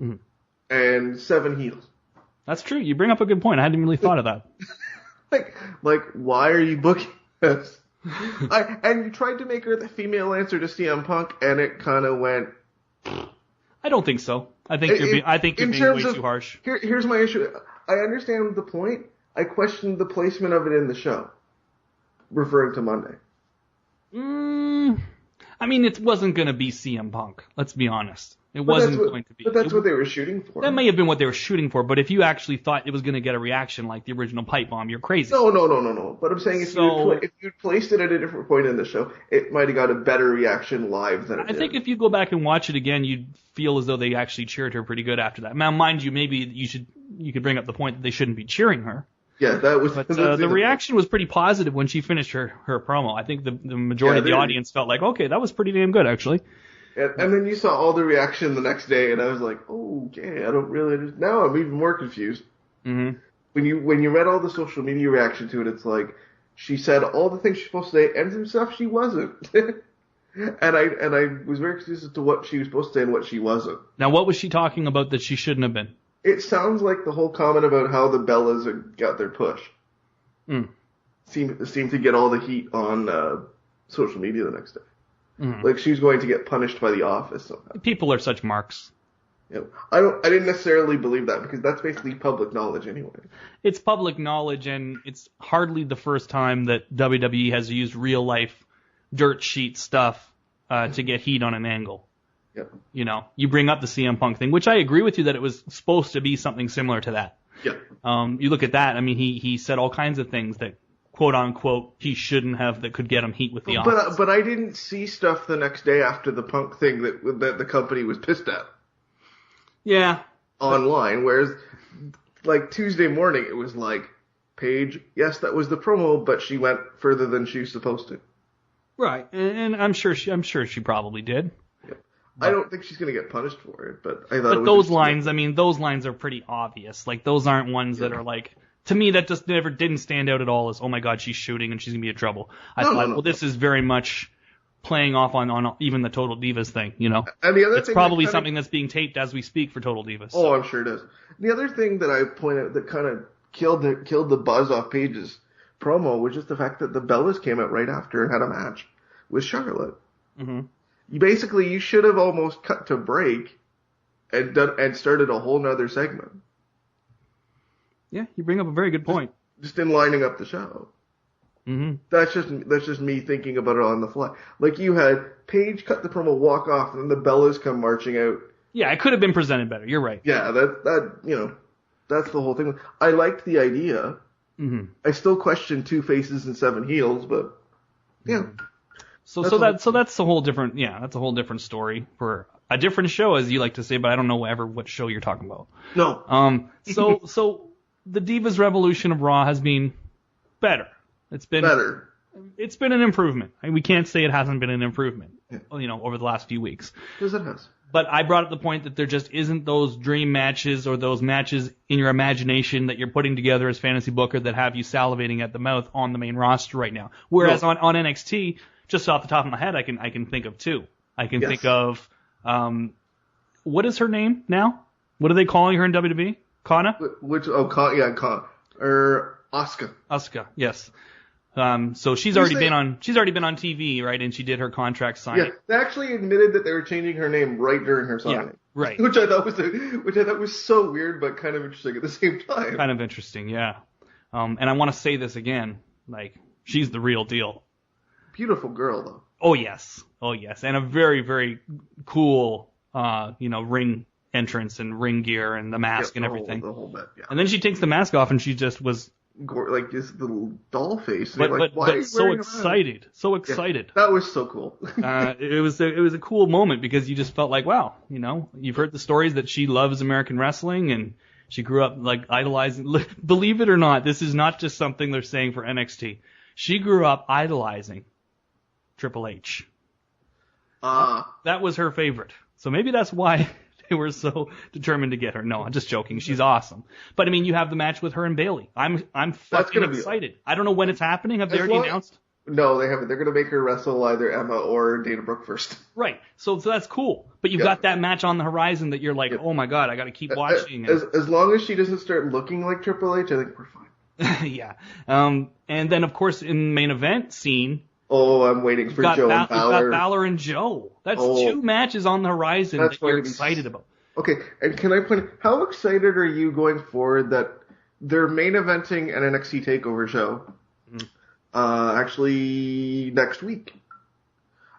Mm-hmm. And 7 heels. That's true. You bring up a good point. I hadn't really thought of that. Why are you booking this? And you tried to make her the female answer to CM Punk, and it kind of went. I don't think so. I think you're being way too harsh. Here's my issue. I understand the point. I questioned the placement of it in the show, referring to Monday. I mean, it wasn't going to be CM Punk. Let's be honest. It wasn't going to be. But that's what they were shooting for. That may have been what they were shooting for, but if you actually thought it was going to get a reaction like the original Pipe Bomb, you're crazy. No. But I'm saying if you'd placed it at a different point in the show, it might have got a better reaction live than it did. I think if you go back and watch it again, you'd feel as though they actually cheered her pretty good after that. Now, mind you, maybe you could bring up the point that they shouldn't be cheering her. Yeah, that was. But the reaction was pretty positive when she finished her promo. I think the majority of the audience felt like, okay, that was pretty damn good, actually. And then you saw all the reaction the next day, and I was like, oh, okay, I don't really understand. Now I'm even more confused. Mm-hmm. When you read all the social media reaction to it, it's like she said all the things she's supposed to say and some stuff she wasn't. and I was very confused as to what she was supposed to say and what she wasn't. Now, what was she talking about that she shouldn't have been? It sounds like the whole comment about how the Bellas got their push. Seemed to get all the heat on social media the next day. Like she was going to get punished by the office somehow. People are such marks. Yeah, I didn't necessarily believe that because that's basically public knowledge anyway. It's public knowledge, and it's hardly the first time that WWE has used real life dirt sheet stuff to get heat on an angle. Yeah. You know, you bring up the CM Punk thing, which I agree with you that it was supposed to be something similar to that. Yeah. You look at that. I mean, he said all kinds of things that, quote unquote, he shouldn't have that could get him heat with the office. But I didn't see stuff the next day after the Punk thing that the company was pissed at. Yeah. Online, whereas like Tuesday morning it was like, Paige, yes, that was the promo, but she went further than she was supposed to. Right, and I'm sure she probably did. Yep. I don't think she's gonna get punished for it, but I thought. But those lines, I mean, those lines are pretty obvious. Like those aren't ones that are like. To me, that just didn't stand out at all as, oh my God, she's shooting and she's going to be in trouble. I thought, this is very much playing off on even the Total Divas thing, you know? And the other it's probably something that's being taped as we speak for Total Divas. Oh, I'm sure it is. The other thing that I pointed out that kind of killed the buzz off Paige's promo was just the fact that the Bellas came out right after and had a match with Charlotte. Mm-hmm. You should have almost cut to break and started a whole nother segment. Yeah, you bring up a very good point. Just in lining up the show. Mm-hmm. That's just me thinking about it on the fly. Like you had Paige cut the promo, walk off, and then the Bellas come marching out. Yeah, it could have been presented better. You're right. Yeah, that's the whole thing. I liked the idea. Mm-hmm. I still question 2 faces and 7 heels, but yeah. So that's a whole different that's a whole different story for a different show, as you like to say, but I don't know what show you're talking about. No. So the Divas Revolution of Raw has been better. It's been better. It's been an improvement. We can't say it hasn't been an improvement, over the last few weeks. Because it has. But I brought up the point that there just isn't those dream matches or those matches in your imagination that you're putting together as fantasy booker that have you salivating at the mouth on the main roster right now. Whereas on NXT, just off the top of my head, I can think of 2. I can think of what is her name now? What are they calling her in WWE? Kana? Asuka. Asuka, yes. So she's already been on TV, right? And she did her contract signing. Yeah, they actually admitted that they were changing her name right during her signing. Yeah, right. Which I thought was so weird, but kind of interesting at the same time. Kind of interesting, yeah. And I want to say this again, like she's the real deal. Beautiful girl, though. Oh yes, and a very, very cool, ring entrance and ring gear and the mask and everything. The whole bit, yeah. And then she takes the mask off and she just was like this little doll face. But so excited. Yeah, that was so cool. It was a cool moment because you just felt like, wow, you've heard the stories that she loves American wrestling and she grew up like idolizing. Believe it or not, this is not just something they're saying for NXT. She grew up idolizing Triple H. That was her favorite. So maybe that's why they were so determined to get her. No, I'm just joking. She's awesome. But I mean, you have the match with her and Bayley. I'm fucking excited. I don't know when it's happening. Have they already announced? No, they haven't. They're going to make her wrestle either Emma or Dana Brooke first. Right. So that's cool. But you've got that match on the horizon that you're like, oh my God, I got to keep watching it. As long as she doesn't start looking like Triple H, I think we're fine. Yeah. And then of course in the main event scene. Oh, I'm waiting for Joe and Balor. We've got Balor and Joe. That's 2 matches on the horizon that you're excited about. Okay, and can I point out, how excited are you going forward that they're main eventing an NXT TakeOver show, actually next week,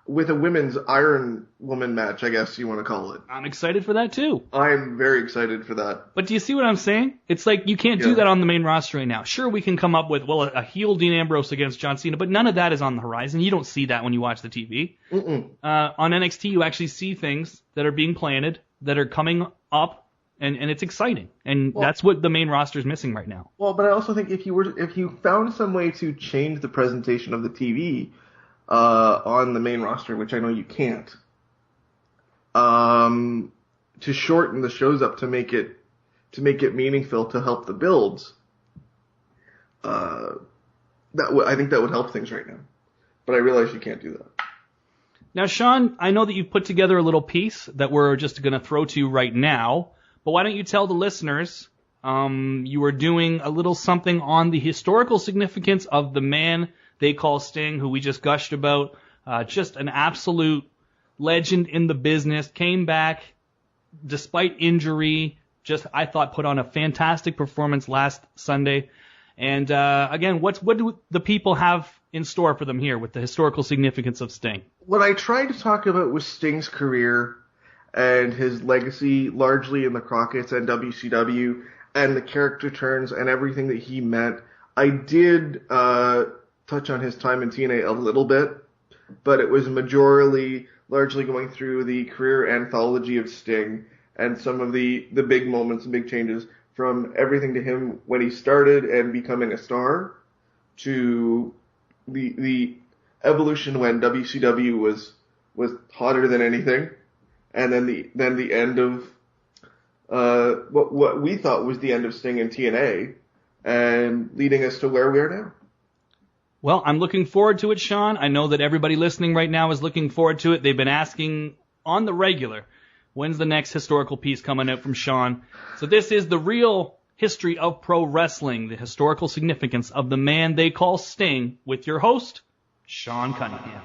with a women's Iron Woman match, I guess you want to call it. I'm excited for that too. I'm very excited for that. But do you see what I'm saying? It's like you can't do that on the main roster right now. Sure, we can come up with, a heel Dean Ambrose against John Cena, but none of that is on the horizon. You don't see that when you watch the TV. On NXT, you actually see things that are being planted, that are coming up, and it's exciting. And that's what the main roster is missing right now. Well, but I also think if you found some way to change the presentation of the TV on the main roster, which I know you can't, to shorten the shows up to make it meaningful to help the builds, I think that would help things right now. But I realize you can't do that. Now, Sean, I know that you've put together a little piece that we're just going to throw to you right now, but why don't you tell the listeners you were doing a little something on the historical significance of the man they call Sting, who we just gushed about, just an absolute legend in the business, came back despite injury, I thought put on a fantastic performance last Sunday. And again, what do the people have in store for them here with the historical significance of Sting? What I tried to talk about was Sting's career and his legacy, largely in the Crockett's and WCW, and the character turns and everything that he meant. I did touch on his time in TNA a little bit, but it was largely going through the career anthology of Sting and some of the big moments and big changes, from everything to him when he started and becoming a star, to the evolution when WCW was hotter than anything, and then the end of what we thought was the end of Sting in TNA, and leading us to where we are now. Well, I'm looking forward to it, Sean. I know that everybody listening right now is looking forward to it. They've been asking on the regular, when's the next historical piece coming out from Sean? So this is the real history of pro wrestling, the historical significance of the man they call Sting, with your host, Sean Cunningham.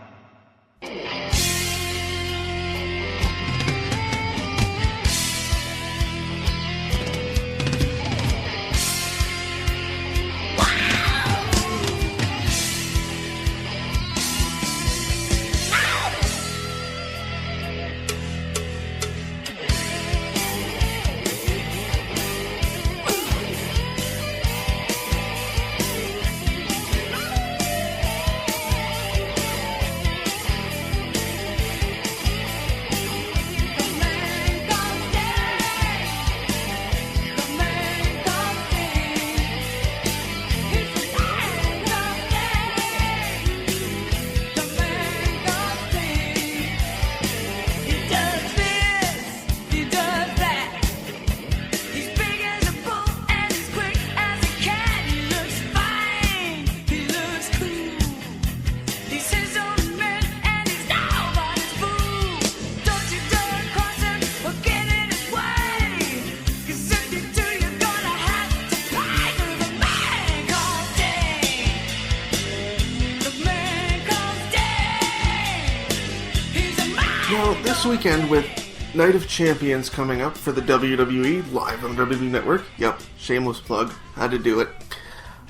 This weekend, with Night of Champions coming up for the WWE live on the WWE Network. Yep, shameless plug, had to do it.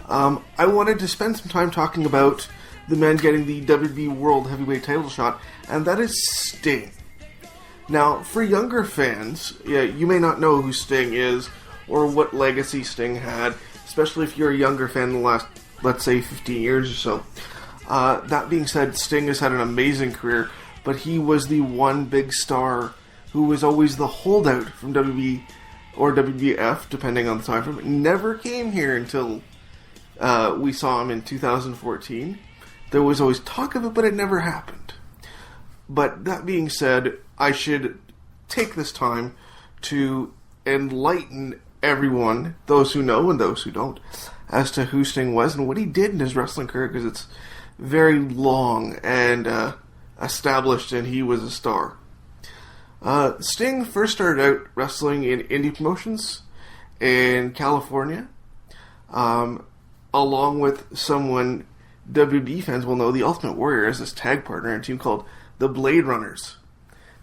I wanted to spend some time talking about the man getting the WWE World Heavyweight title shot, and that is Sting. Now, for younger fans, you may not know who Sting is or what legacy Sting had, especially if you're a younger fan in the last, let's say, 15 years or so. That being said, Sting has had an amazing career, but he was the one big star who was always the holdout from WWE or WWF, depending on the time frame. Never came here until we saw him in 2014. There was always talk of it, but it never happened. But that being said, I should take this time to enlighten everyone, those who know and those who don't, as to who Sting was and what he did in his wrestling career, because it's very long and established, and he was a star. Sting first started out wrestling in indie promotions in California, along with someone WWE fans will know, the Ultimate Warrior, as his tag partner in a team called the Blade Runners.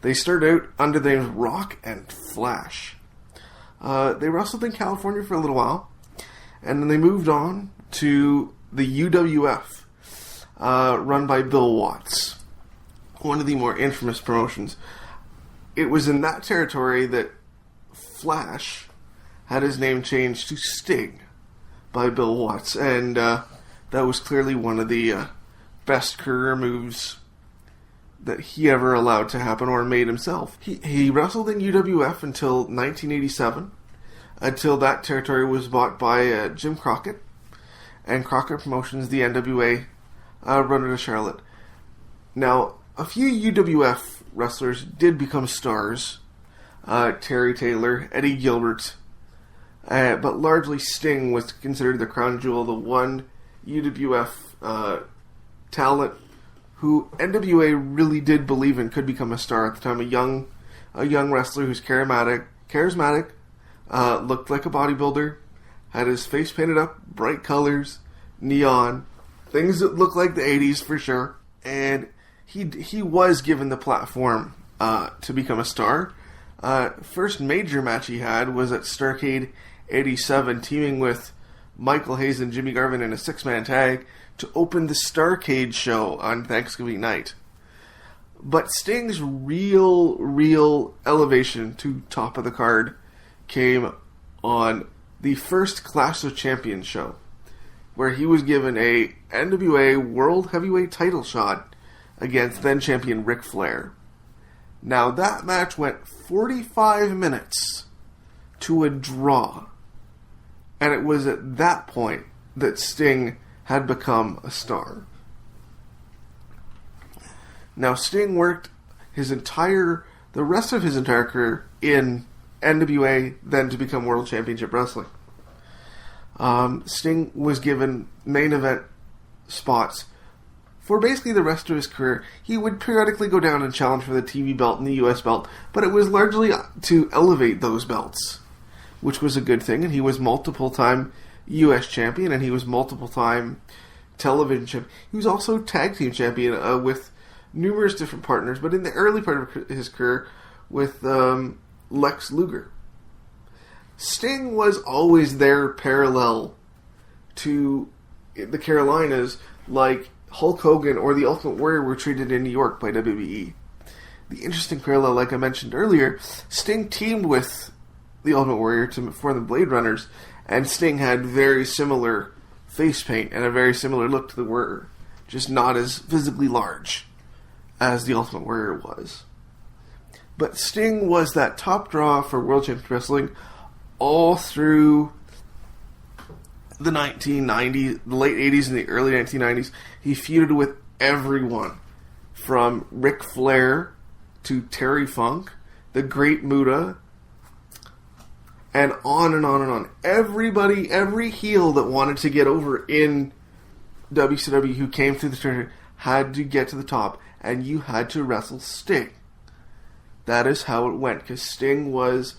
They started out under the names Rock and Flash. They wrestled in California for a little while, And then they moved on to the UWF, run by Bill Watts, one of the more infamous promotions. It was in that territory that Flash had his name changed to Sting by Bill Watts, and that was clearly one of the best career moves that he ever allowed to happen or made himself. He wrestled in UWF until 1987, until that territory was bought by Jim Crockett, and Crockett Promotions, the NWA, run it to Charlotte. Now, a few UWF wrestlers did become stars. Terry Taylor, Eddie Gilbert, but largely Sting was considered the crown jewel, the one UWF talent who NWA really did believe in could become a star at the time. A young wrestler who's charismatic, looked like a bodybuilder, had his face painted up, bright colors, neon, things that look like the 80s for sure. And he was given the platform to become a star. First major match he had was at Starrcade 87, teaming with Michael Hayes and Jimmy Garvin in a 6-man tag to open the Starrcade show on Thanksgiving night. But Sting's real elevation to top of the card came on the first Clash of Champions show, where he was given a NWA World Heavyweight title shot against then-champion Ric Flair. Now, that match went 45 minutes to a draw. And it was at that point that Sting had become a star. Now, Sting worked the rest of his entire career in NWA, then to become World Championship Wrestling. Sting was given main event spots for basically the rest of his career. He would periodically go down and challenge for the TV belt and the US belt, but it was largely to elevate those belts, which was a good thing. And he was multiple-time US champion, and he was multiple-time television champion. He was also tag team champion with numerous different partners, but in the early part of his career with Lex Luger. Sting was always there parallel to the Carolinas, like Hulk Hogan or the Ultimate Warrior were treated in New York by WWE. The interesting parallel, like I mentioned earlier, Sting teamed with the Ultimate Warrior to form the Blade Runners, and Sting had very similar face paint and a very similar look to the Warrior, just not as physically large as the Ultimate Warrior was. But Sting was that top draw for World Championship Wrestling all through the 1990s, the late 80s and the early 1990s. He feuded with everyone, from Ric Flair to Terry Funk, the Great Muta, and on and on and on. Everybody, every heel that wanted to get over in WCW who came through the tournament had to get to the top, and you had to wrestle Sting. That is how it went, because Sting was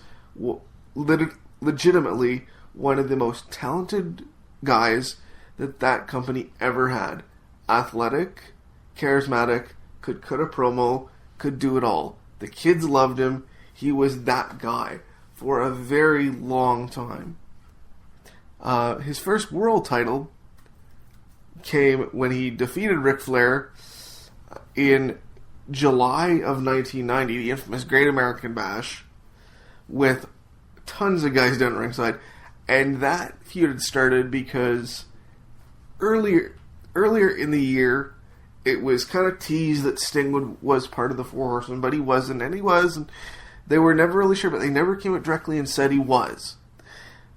legitimately one of the most talented guys that company ever had. Athletic, charismatic, could cut a promo, could do it all. The kids loved him. He was that guy for a very long time. His first world title came when he defeated Ric Flair in July of 1990, the infamous Great American Bash, with tons of guys down ringside. And that feud had started because earlier in the year, it was kind of teased that Sting was part of the Four Horsemen, but he wasn't, and he was, and they were never really sure, but they never came out directly and said he was.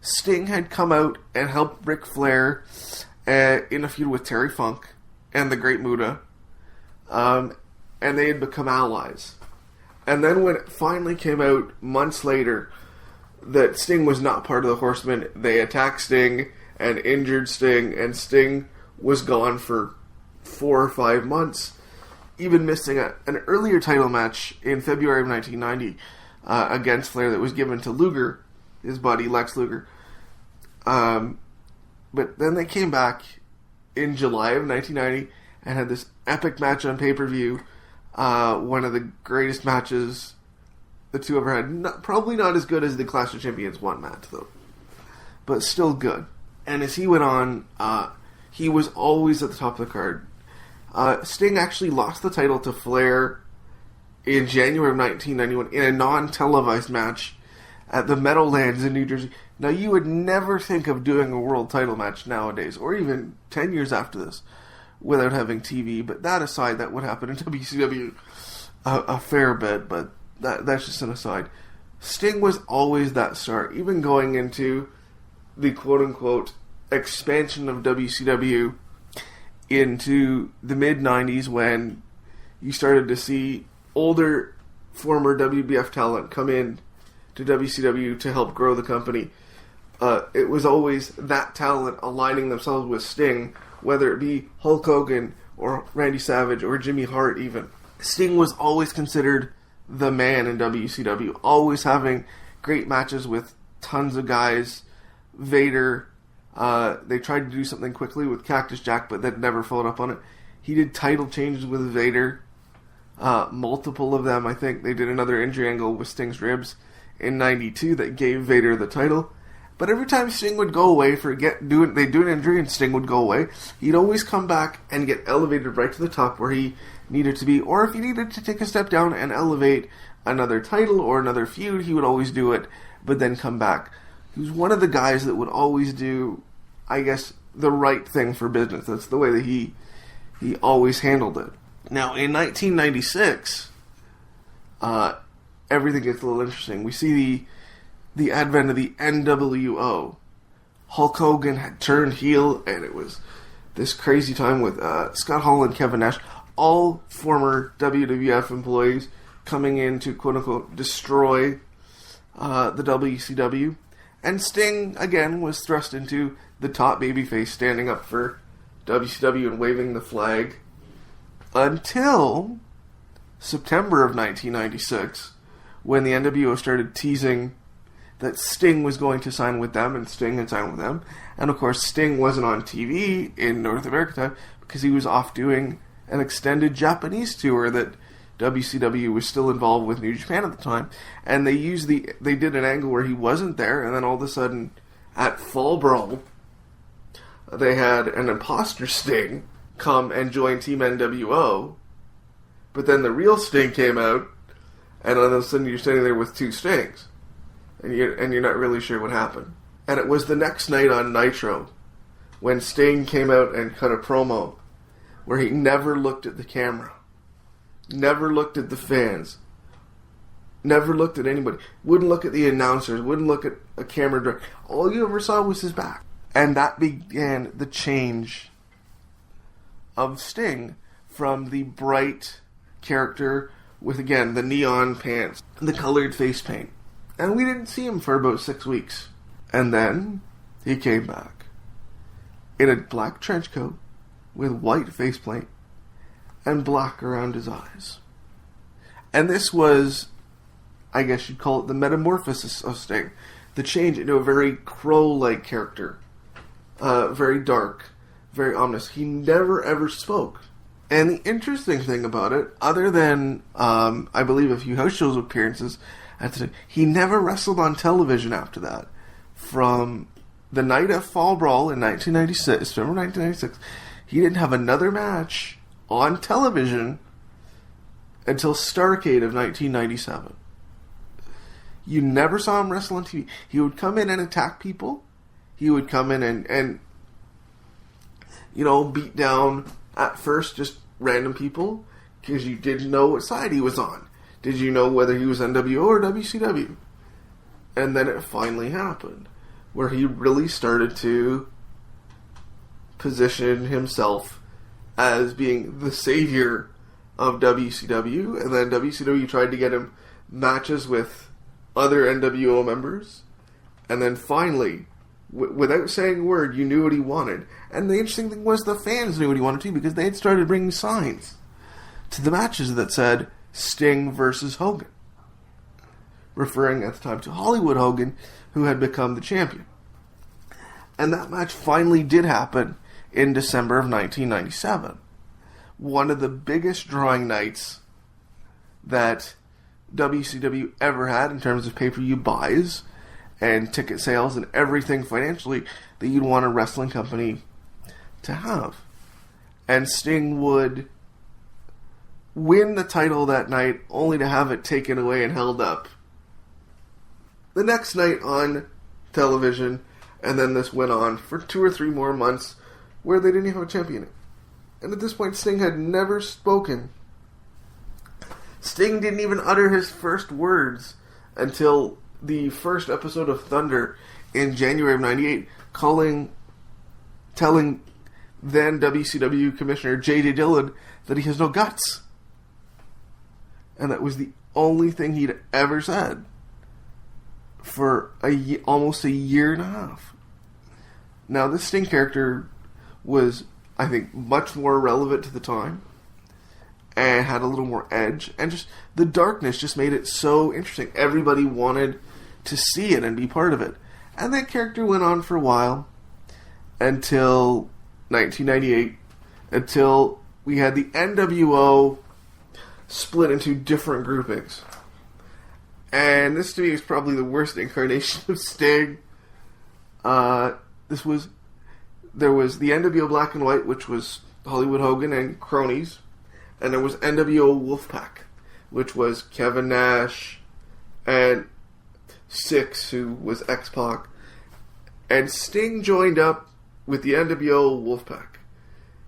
Sting had come out and helped Ric Flair in a feud with Terry Funk and the Great Muta, and they had become allies. And then when it finally came out months later that Sting was not part of the Horsemen, they attacked Sting and injured Sting, and Sting was gone for 4 or 5 months, even missing an earlier title match in February of 1990 against Flair that was given to Luger, his buddy Lex Luger. But then they came back in July of 1990 and had this epic match on pay-per-view, one of the greatest matches the two ever had. Probably not as good as the Clash of Champions 1 match, though, but still good. And as he went on, he was always at the top of the card. Sting actually lost the title to Flair in January of 1991 in a non-televised match at the Meadowlands in New Jersey. Now, you would never think of doing a world title match nowadays, or even 10 years after this, without having TV. But that aside, that would happen in WCW a fair bit, but that's just an aside. Sting was always that star, even going into the quote-unquote expansion of WCW into the mid-90s, when you started to see older former WBF talent come in to WCW to help grow the company. It was always that talent aligning themselves with Sting, whether it be Hulk Hogan or Randy Savage or Jimmy Hart even. Sting was always considered the man in WCW, always having great matches with tons of guys. Vader, they tried to do something quickly with Cactus Jack, but that never followed up on it. He did title changes with Vader, multiple of them. I think they did another injury angle with Sting's ribs in '92 that gave Vader the title. But every time Sting would go away they'd do an injury and Sting would go away, he'd always come back and get elevated right to the top where he needed to be. Or if he needed to take a step down and elevate another title or another feud, he would always do it, but then come back. He was one of the guys that would always do, I guess, the right thing for business. That's the way that he always handled it. Now, in 1996, everything gets a little interesting. We see the advent of the NWO. Hulk Hogan had turned heel, and it was this crazy time with Scott Hall and Kevin Nash, all former WWF employees coming in to quote-unquote destroy the WCW. And Sting, again, was thrust into the top babyface, standing up for WCW and waving the flag, until September of 1996, when the NWO started teasing that Sting was going to sign with them, and Sting had signed with them. And of course, Sting wasn't on TV in North America time because he was off doing an extended Japanese tour that WCW was still involved with New Japan at the time. And they did an angle where he wasn't there, and then all of a sudden, at Fall Brawl, they had an imposter Sting come and join Team NWO, but then the real Sting came out, and all of a sudden you're standing there with two Stings. And you're not really sure what happened. And it was the next night on Nitro when Sting came out and cut a promo where he never looked at the camera, never looked at the fans, never looked at anybody, wouldn't look at the announcers, wouldn't look at a camera director. All you ever saw was his back. And that began the change of Sting from the bright character with, again, the neon pants, the colored face paint. And we didn't see him for about 6 weeks. And then he came back in a black trench coat with white faceplate and black around his eyes. And this was, I guess you'd call it, the metamorphosis of Sting. The change into a very Crow-like character. Very dark, very ominous. He never ever spoke. And the interesting thing about it, other than, I believe, a few house shows appearances, he never wrestled on television after that. From the night of Fall Brawl in 1996, September 1996, he didn't have another match on television until Starrcade of 1997. You never saw him wrestle on TV. He would come in and attack people. He would come in and beat down, at first, just random people, because you didn't know what side he was on. Did you know whether he was NWO or WCW? And then it finally happened, where he really started to position himself as being the savior of WCW, and then WCW tried to get him matches with other NWO members, and then finally, without saying a word, you knew what he wanted. And the interesting thing was the fans knew what he wanted too, because they had started bringing signs to the matches that said Sting versus Hogan, referring at the time to Hollywood Hogan, who had become the champion. And that match finally did happen in December of 1997. One of the biggest drawing nights that WCW ever had in terms of pay-per-view buys, and ticket sales and everything financially that you'd want a wrestling company to have. And Sting would win the title that night only to have it taken away and held up the next night on television, and then this went on for 2 or 3 more months where they didn't even have a champion. And at this point, Sting had never spoken. Sting didn't even utter his first words until the first episode of Thunder in January of 98, telling then WCW Commissioner J.J. Dillon that he has no guts. And that was the only thing he'd ever said for almost a year and a half. Now, this Sting character was, I think, much more relevant to the time and had a little more edge, and just the darkness just made it so interesting. Everybody wanted to see it and be part of it. And that character went on for a while until 1998, until we had the NWO split into different groupings. And this to me is probably the worst incarnation of Sting. There was the NWO Black and White, which was Hollywood Hogan and cronies, and there was NWO Wolfpack, which was Kevin Nash and Syxx, who was X-Pac. And Sting joined up with the NWO Wolfpack.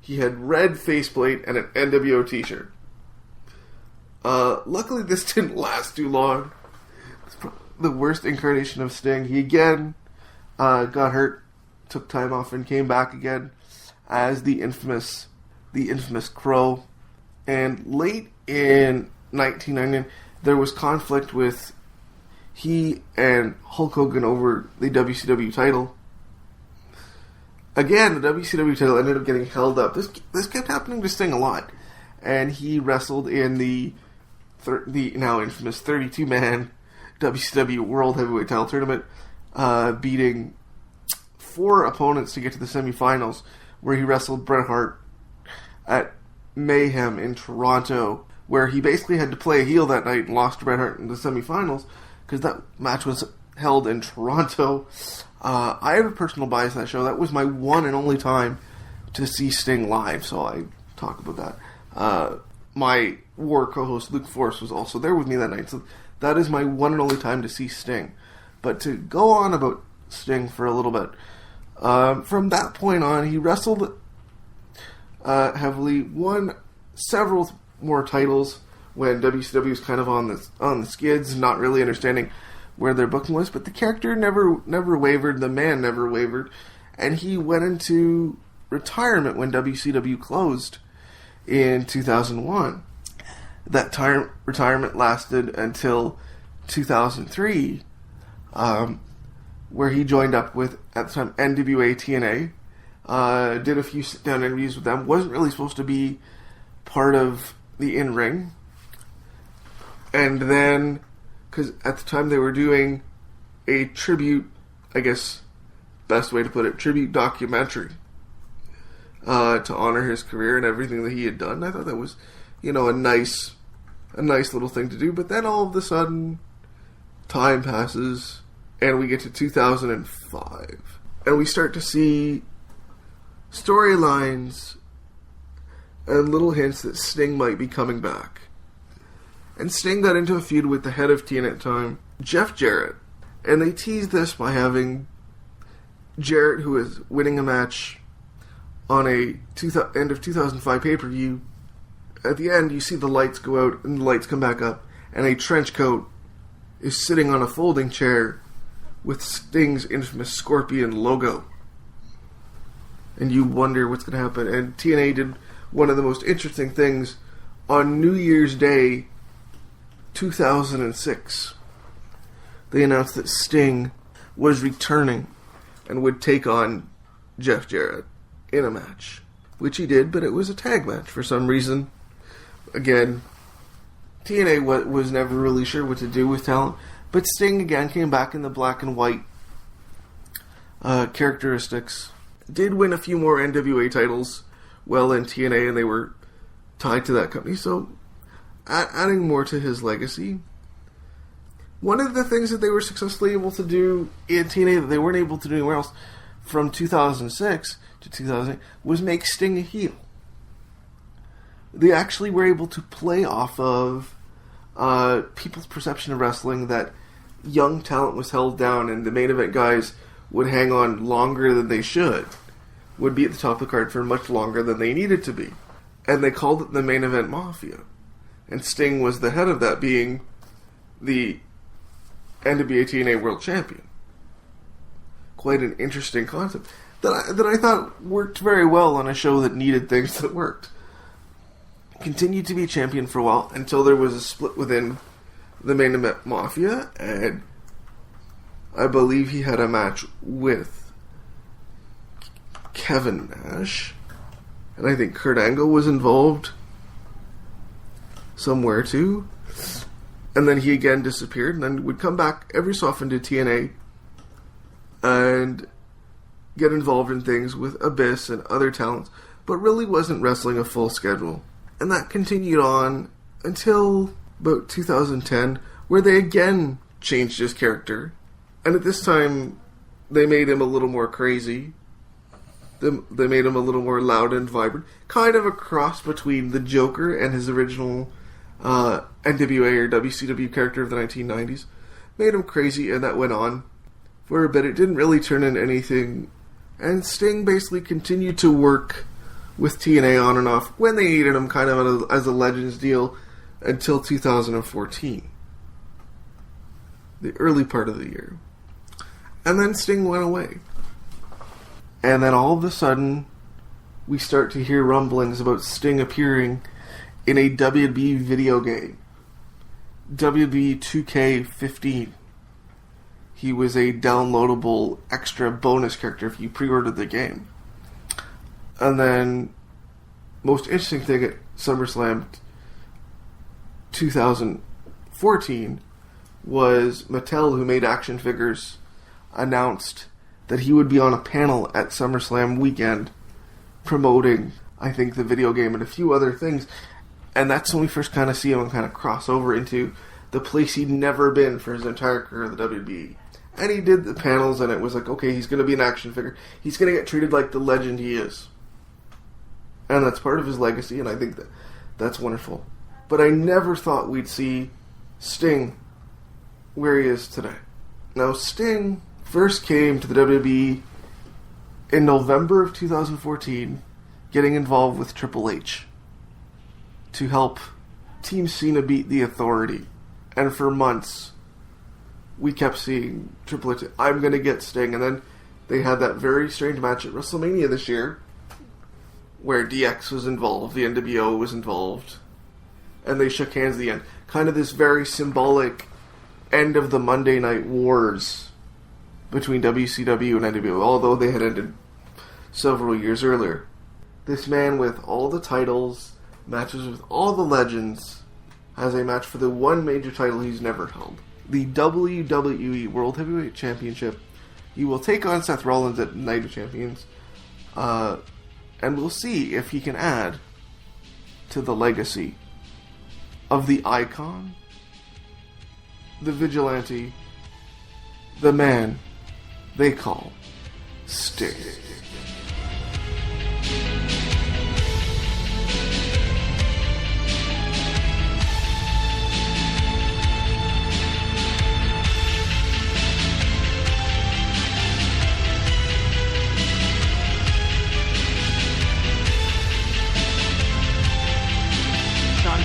He had red faceplate and an NWO t-shirt. Luckily, this didn't last too long. It's the worst incarnation of Sting. He again got hurt, took time off, and came back again as the infamous Crow. And late in 1999, there was conflict with he and Hulk Hogan over the WCW title. Again, the WCW title ended up getting held up. This kept happening to Sting a lot. And he wrestled in the now infamous 32-man WCW World Heavyweight Title Tournament, beating 4 opponents to get to the semifinals, where he wrestled Bret Hart at Mayhem in Toronto, where he basically had to play a heel that night and lost to Bret Hart in the semifinals, because that match was held in Toronto. I have a personal bias in that show. That was my one and only time to see Sting live, so I talk about that. My War co-host Luke Force was also there with me that night, so that is my one and only time to see Sting. But to go on about Sting for a little bit, from that point on, he wrestled heavily, won several more titles when WCW was kind of on the skids, not really understanding where their booking was, but the character never wavered, the man never wavered, and he went into retirement when WCW closed in 2001. That retirement lasted until 2003, where he joined up with, at the time, NWA TNA, did a few sit-down interviews with them, wasn't really supposed to be part of the in-ring, and then, because at the time they were doing a tribute, I guess, best way to put it, tribute documentary, to honor his career and everything that he had done. I thought that was, a nice little thing to do. But then all of a sudden, time passes, and we get to 2005, and we start to see storylines and little hints that Sting might be coming back. And Sting got into a feud with the head of TNA at the time, Jeff Jarrett. And they teased this by having Jarrett, who is winning a match on a end of 2005 pay-per-view. At the end, you see the lights go out and the lights come back up, and a trench coat is sitting on a folding chair with Sting's infamous Scorpion logo. And you wonder what's going to happen. And TNA did one of the most interesting things on New Year's Day 2006. They announced that Sting was returning and would take on Jeff Jarrett in a match, which he did, but it was a tag match for some reason. Again, TNA was never really sure what to do with talent, but Sting again came back in the black and white characteristics. Did win a few more NWA titles well in TNA, and they were tied to that company, so adding more to his legacy. One of the things that they were successfully able to do in TNA that they weren't able to do anywhere else from 2006 to 2008 was make Sting a heel. They actually were able to play off of people's perception of wrestling that young talent was held down and the main event guys would hang on longer than they should, would be at the top of the card for much longer than they needed to be. And they called it the Main Event Mafia. And Sting was the head of that, being the NWA TNA World Champion. Quite an interesting concept that I thought worked very well on a show that needed things that worked. Continued to be champion for a while until there was a split within the Main Event Mafia, and I believe he had a match with Kevin Nash, and I think Kurt Angle was involved somewhere too. And then he again disappeared, and then would come back every so often to TNA and get involved in things with Abyss and other talents, but really wasn't wrestling a full schedule. And that continued on until about 2010, where they again changed his character. And at this time, they made him a little more crazy. They made him a little more loud and vibrant. Kind of a cross between the Joker and his original NWA or WCW character of the 1990s. Made him crazy, and that went on for a bit. It didn't really turn into anything. And Sting basically continued to work with TNA on and off when they needed him, kind of as a Legends deal, until 2014. The early part of the year. And then Sting went away. And then all of a sudden, we start to hear rumblings about Sting appearing in a WWE video game. WWE 2K15. He was a downloadable extra bonus character if you pre-ordered the game. And then, most interesting thing at SummerSlam 2014 was Mattel, who made action figures, announced that he would be on a panel at SummerSlam weekend promoting, I think, the video game and a few other things. And that's when we first kind of see him kind of cross over into the place he'd never been for his entire career in the WWE. And he did the panels, and it was like, okay, he's going to be an action figure. He's going to get treated like the legend he is. And that's part of his legacy, and I think that's wonderful. But I never thought we'd see Sting where he is today. Now, Sting first came to the WWE in November of 2014, getting involved with Triple H to help Team Cena beat The Authority. And for months, we kept seeing Triple H, I'm going to get Sting. And then they had that very strange match at WrestleMania this year, where DX was involved, the NWO was involved, and they shook hands at the end. Kind of this very symbolic end of the Monday Night Wars between WCW and NWO, although they had ended several years earlier. This man with all the titles, matches with all the legends, has a match for the one major title he's never held. The WWE World Heavyweight Championship. He will take on Seth Rollins at Night of Champions. And we'll see if he can add to the legacy of the icon, the vigilante, the man they call Sting.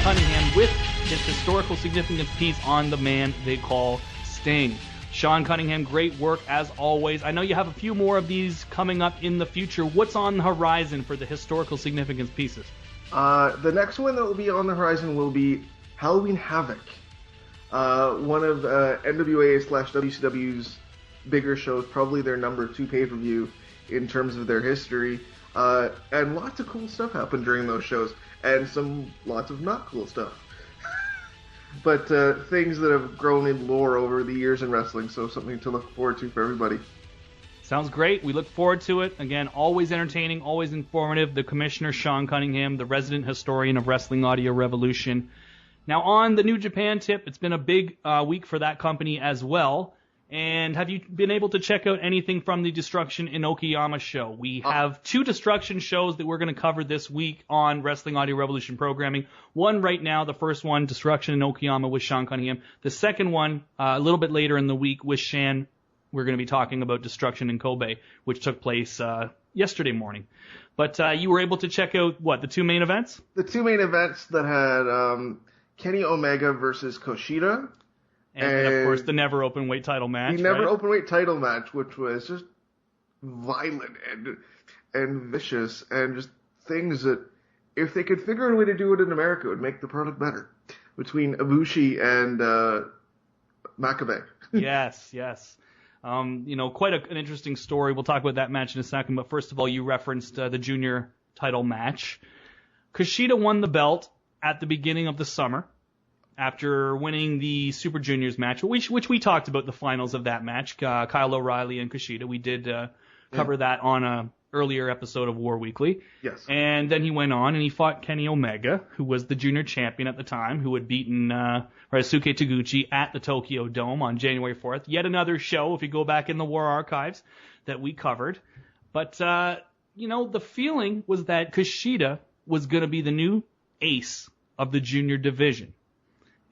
Cunningham with his historical significance piece on the man they call Sting. Sean Cunningham, great work as always. I know you have a few more of these coming up in the future. What's on the horizon for the historical significance pieces? The next one that will be on the horizon will be Halloween Havoc. One of NWA/WCW's bigger shows, probably their number 2 pay-per-view in terms of their history. And lots of cool stuff happened during those shows. And lots of not cool stuff. But things that have grown in lore over the years in wrestling, so something to look forward to for everybody. Sounds great. We look forward to it. Again, always entertaining, always informative. The Commissioner, Sean Cunningham, the resident historian of Wrestling Audio Revolution. Now, on the New Japan tip, it's been a big week for that company as well. And have you been able to check out anything from the Destruction in Okayama show? We have 2 Destruction shows that we're going to cover this week on Wrestling Audio Revolution programming. One right now, the first one, Destruction in Okayama with Sean Cunningham. The second one, a little bit later in the week with Shan, we're going to be talking about Destruction in Kobe, which took place yesterday morning. But you were able to check out, the 2 main events? The 2 main events that had Kenny Omega versus Kushida. And of course, the never open weight title match. The never open weight title match, which was just violent and vicious, and just things that, if they could figure out a way to do it in America, it would make the product better. Between Ibushi and Makabe. Yes. Quite an interesting story. We'll talk about that match in a second. But first of all, you referenced the junior title match. Kushida won the belt at the beginning of the summer, after winning the Super Juniors match, which we talked about the finals of that match, Kyle O'Reilly and Kushida. We did cover that on a earlier episode of War Weekly. Yes. And then he went on and he fought Kenny Omega, who was the junior champion at the time, who had beaten Ryusuke Taguchi at the Tokyo Dome on January 4th. Yet another show, if you go back in the War archives, that we covered. But, the feeling was that Kushida was going to be the new ace of the junior division.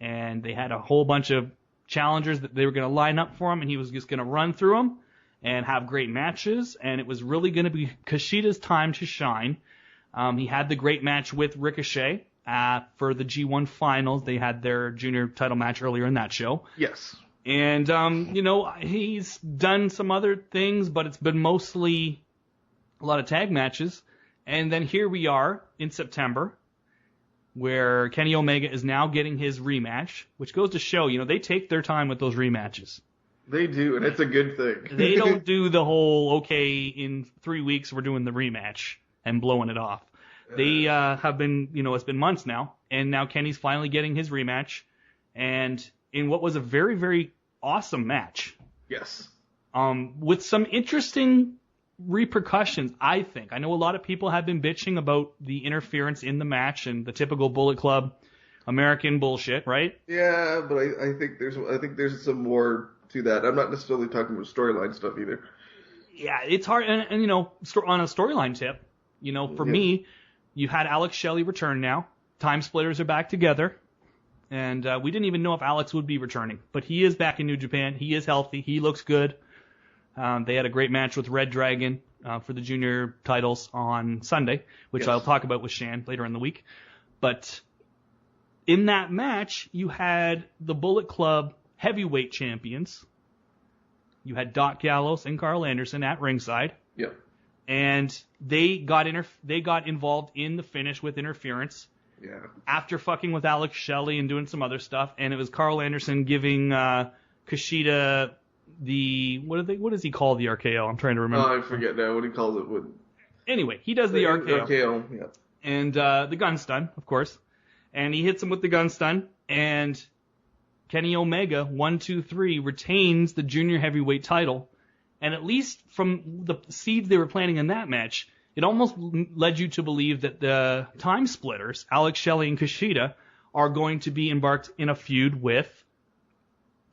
And they had a whole bunch of challengers that they were going to line up for him, and he was just going to run through them and have great matches, and it was really going to be Kushida's time to shine. He had the great match with Ricochet for the G1 finals. They had their junior title match earlier in that show. Yes. And, he's done some other things, but it's been mostly a lot of tag matches. And then here we are in September, where Kenny Omega is now getting his rematch, which goes to show, they take their time with those rematches. They do, and it's a good thing. They don't do the whole, okay, in 3 weeks we're doing the rematch and blowing it off. They have been, it's been months now, and now Kenny's finally getting his rematch, and in what was a very, very awesome match. Yes. With some interesting repercussions, I think. I know a lot of people have been bitching about the interference in the match and the typical Bullet Club American bullshit, right? Yeah, but I think there's some more to that. I'm not necessarily talking about storyline stuff either. Yeah, it's hard, and on a storyline tip, for me, you had Alex Shelley return now. Time Splitters are back together, and we didn't even know if Alex would be returning, but he is back in New Japan. He is healthy. He looks good. They had a great match with Red Dragon for the junior titles on Sunday, which I'll talk about with Shan later in the week. But in that match, you had the Bullet Club heavyweight champions. You had Doc Gallows and Carl Anderson at ringside. Yep. And they got involved in the finish with interference. Yeah. After fucking with Alex Shelley and doing some other stuff, and it was Carl Anderson giving Kushida what does he call the RKO? I'm trying to remember. Oh, I forget now what he calls it. Anyway, he does the RKO. RKO, yeah. And the gun stun, of course. And he hits him with the gun stun, and Kenny Omega, 1, 2, 3, retains the junior heavyweight title. And at least from the seeds they were planting in that match, it almost led you to believe that the Time Splitters, Alex Shelley and Kushida, are going to be embarked in a feud with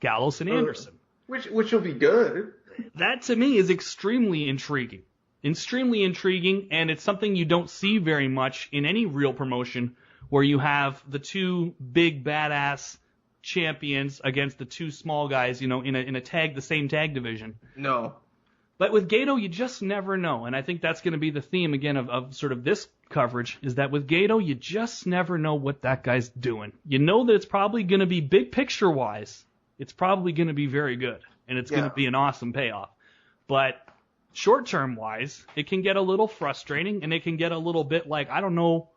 Gallows and Anderson. Which will be good. That, to me, is extremely intriguing. Extremely intriguing, and it's something you don't see very much in any real promotion where you have the two big badass champions against the two small guys, in the same tag division. No. But with Gato, you just never know, and I think that's going to be the theme again of sort of this coverage, is that with Gato, you just never know what that guy's doing. You know that it's probably going to be big picture-wise. It's probably going to be very good, and it's going to be an awesome payoff. But short-term wise, it can get a little frustrating, and it can get a little bit like, I don't know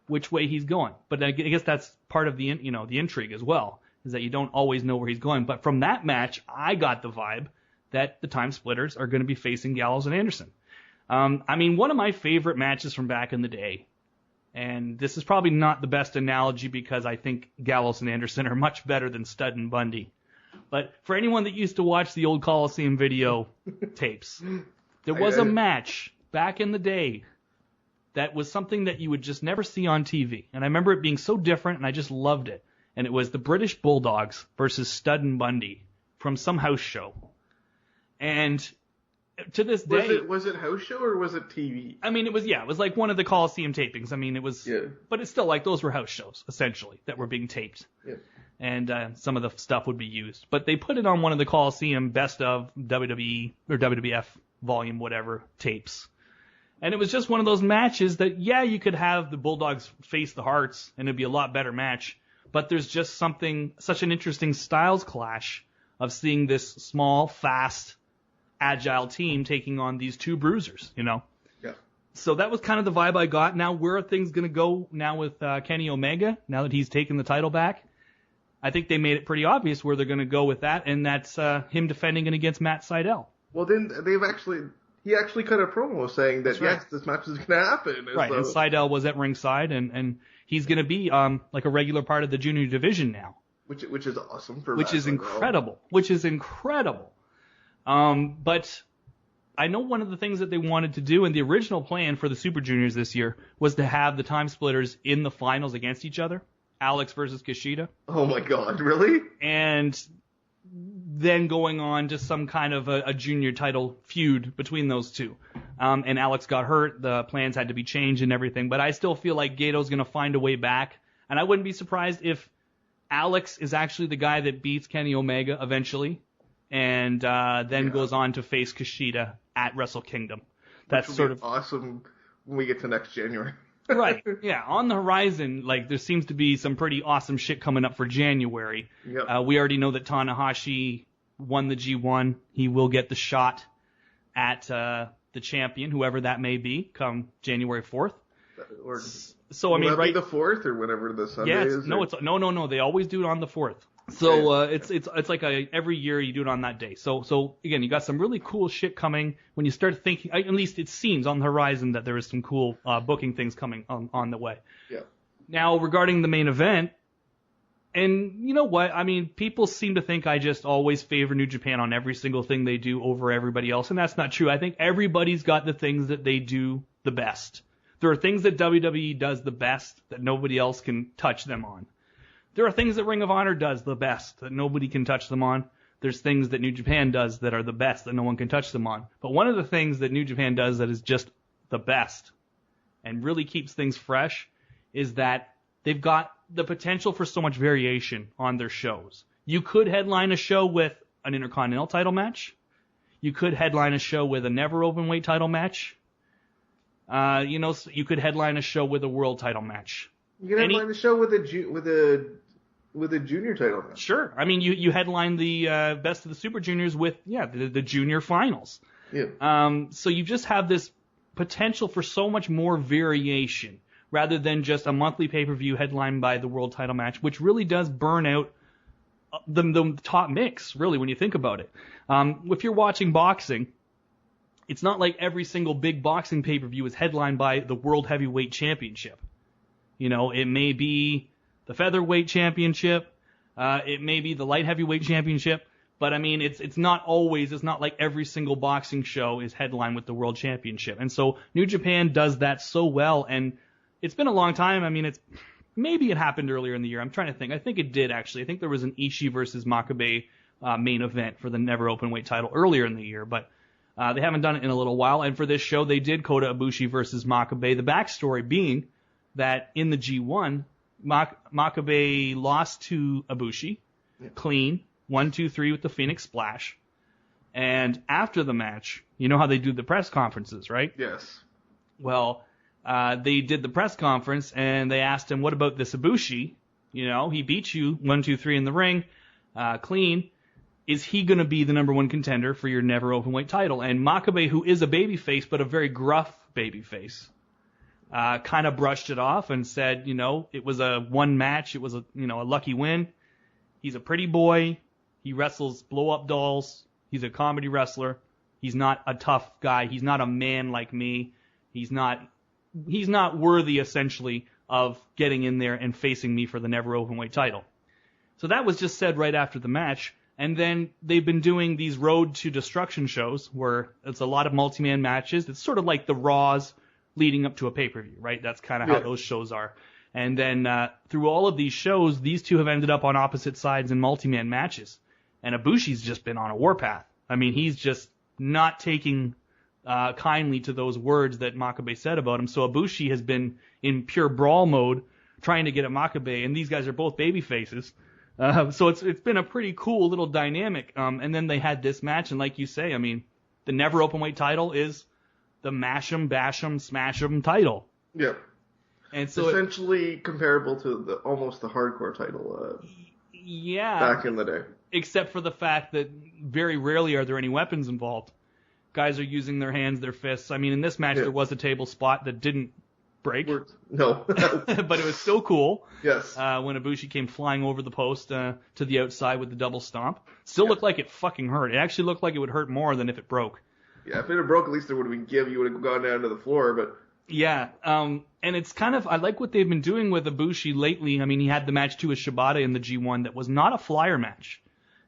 which way he's going. But I guess that's part of the intrigue as well, is that you don't always know where he's going. But from that match, I got the vibe that the Time Splitters are going to be facing Gallows and Anderson. One of my favorite matches from back in the day, and this is probably not the best analogy because I think Gallows and Anderson are much better than Studd and Bundy. But for anyone that used to watch the old Coliseum video tapes, there was a match back in the day that was something that you would just never see on TV. And I remember it being so different, and I just loved it. and it was the British Bulldogs versus Stud and Bundy from some house show. And to this day... Was it house show or was it TV? I mean, it was like one of the Coliseum tapings. I mean, it was... Yeah. But it's still like those were house shows, essentially, that were being taped. Yeah. And some of the stuff would be used. But they put it on one of the Coliseum Best of WWE or WWF volume, whatever, tapes. And it was just one of those matches that, yeah, you could have the Bulldogs face the Hearts, and it'd be a lot better match. But there's just such an interesting styles clash of seeing this small, fast, agile team taking on these two bruisers, you know? Yeah. So that was kind of the vibe I got. Now, where are things going to go now with Kenny Omega, now that he's taken the title back? I think they made it pretty obvious where they're going to go with that, and that's him defending it against Matt Sydal. Well, then he actually cut a promo saying that, yes, this match is going to happen. Right, and Sydal was at ringside, and he's going to be like a regular part of the junior division now. Which is awesome for Which is incredible. Which is incredible. But I know one of the things that they wanted to do, and the original plan for the Super Juniors this year, was to have the Time Splitters in the finals against each other. Alex versus Kushida. Oh my God, really? And then going on to some kind of a junior title feud between those two. And Alex got hurt, the plans had to be changed and everything, but I still feel like Gato's going to find a way back. And I wouldn't be surprised if Alex is actually the guy that beats Kenny Omega eventually, and then goes on to face Kushida at Wrestle Kingdom. That's sort of awesome when we get to next January. Right, yeah. On the horizon, like, there seems to be some pretty awesome shit coming up for January. Yep. We already know that Tanahashi won the G1. He will get the shot at the champion, whoever that may be, come January 4th. So I mean, right, the 4th or whatever the Sunday is. No. They always do it on the 4th. So it's like every year you do it on that day. So again, you got some really cool shit coming. When you start thinking, at least it seems on the horizon that there is some cool booking things coming on the way. Yeah. Now regarding the main event, and you know what? I mean, people seem to think I just always favor New Japan on every single thing they do over everybody else, and that's not true. I think everybody's got the things that they do the best. There are things that WWE does the best that nobody else can touch them on. There are things that Ring of Honor does the best that nobody can touch them on. There's things that New Japan does that are the best that no one can touch them on. But one of the things that New Japan does that is just the best and really keeps things fresh is that they've got the potential for so much variation on their shows. You could headline a show with an Intercontinental title match. You could headline a show with a never openweight title match. You could headline a show with a world title match. You can headline the show with a junior title match. Sure. I mean, you headline the Best of the Super Juniors with the junior finals. Yeah. So you just have this potential for so much more variation rather than just a monthly pay-per-view headlined by the world title match, which really does burn out the top mix, really, when you think about it. If you're watching boxing, it's not like every single big boxing pay-per-view is headlined by the World Heavyweight Championship. You know, it may be the Featherweight Championship, it may be the Light Heavyweight Championship, but I mean, it's not like every single boxing show is headlined with the World Championship. And so New Japan does that so well, and it's been a long time. I mean, maybe it happened earlier in the year. I'm trying to think. I think it did, actually. I think there was an Ishii versus Makabe main event for the never openweight title earlier in the year, but they haven't done it in a little while. And for this show, they did Kota Ibushi versus Makabe. The backstory being that in the G1, Makabe lost to Ibushi, clean, 1-2-3 with the Phoenix Splash. And after the match, you know how they do the press conferences, right? Yes. Well, they did the press conference, and they asked him, what about this Ibushi? You know, he beat you 1-2-3 in the ring, clean. Is he going to be the number one contender for your never openweight title? And Makabe, who is a babyface, but a very gruff babyface, kind of brushed it off and said, you know, it was a one match. It was a lucky win. He's a pretty boy. He wrestles blow-up dolls. He's a comedy wrestler. He's not a tough guy. He's not a man like me. He's not worthy, essentially, of getting in there and facing me for the never openweight title. So that was just said right after the match. And then they've been doing these Road to Destruction shows where it's a lot of multi-man matches. It's sort of like the Raws leading up to a pay-per-view, right? That's kind of how those shows are. And then through all of these shows, these two have ended up on opposite sides in multi-man matches. And Ibushi's just been on a warpath. I mean, he's just not taking kindly to those words that Makabe said about him. So Ibushi has been in pure brawl mode trying to get at Makabe, and these guys are both baby faces. So it's been a pretty cool little dynamic. And then they had this match, and like you say, I mean, the never openweight title is the mash 'em, bash 'em, smash 'em title. Yeah. And so essentially comparable to almost the hardcore title. Yeah. Back in the day. Except for the fact that very rarely are there any weapons involved. Guys are using their hands, their fists. I mean, in this match there was a table spot that didn't break. No. But it was still cool. Yes. When Ibushi came flying over the post to the outside with the double stomp. Still looked like it fucking hurt. It actually looked like it would hurt more than if it broke. Yeah, if it had broke, at least there would have been give. You would have gone down to the floor, but... Yeah, and it's kind of, I like what they've been doing with Ibushi lately. I mean, he had the match too with Shibata in the G1 that was not a flyer match.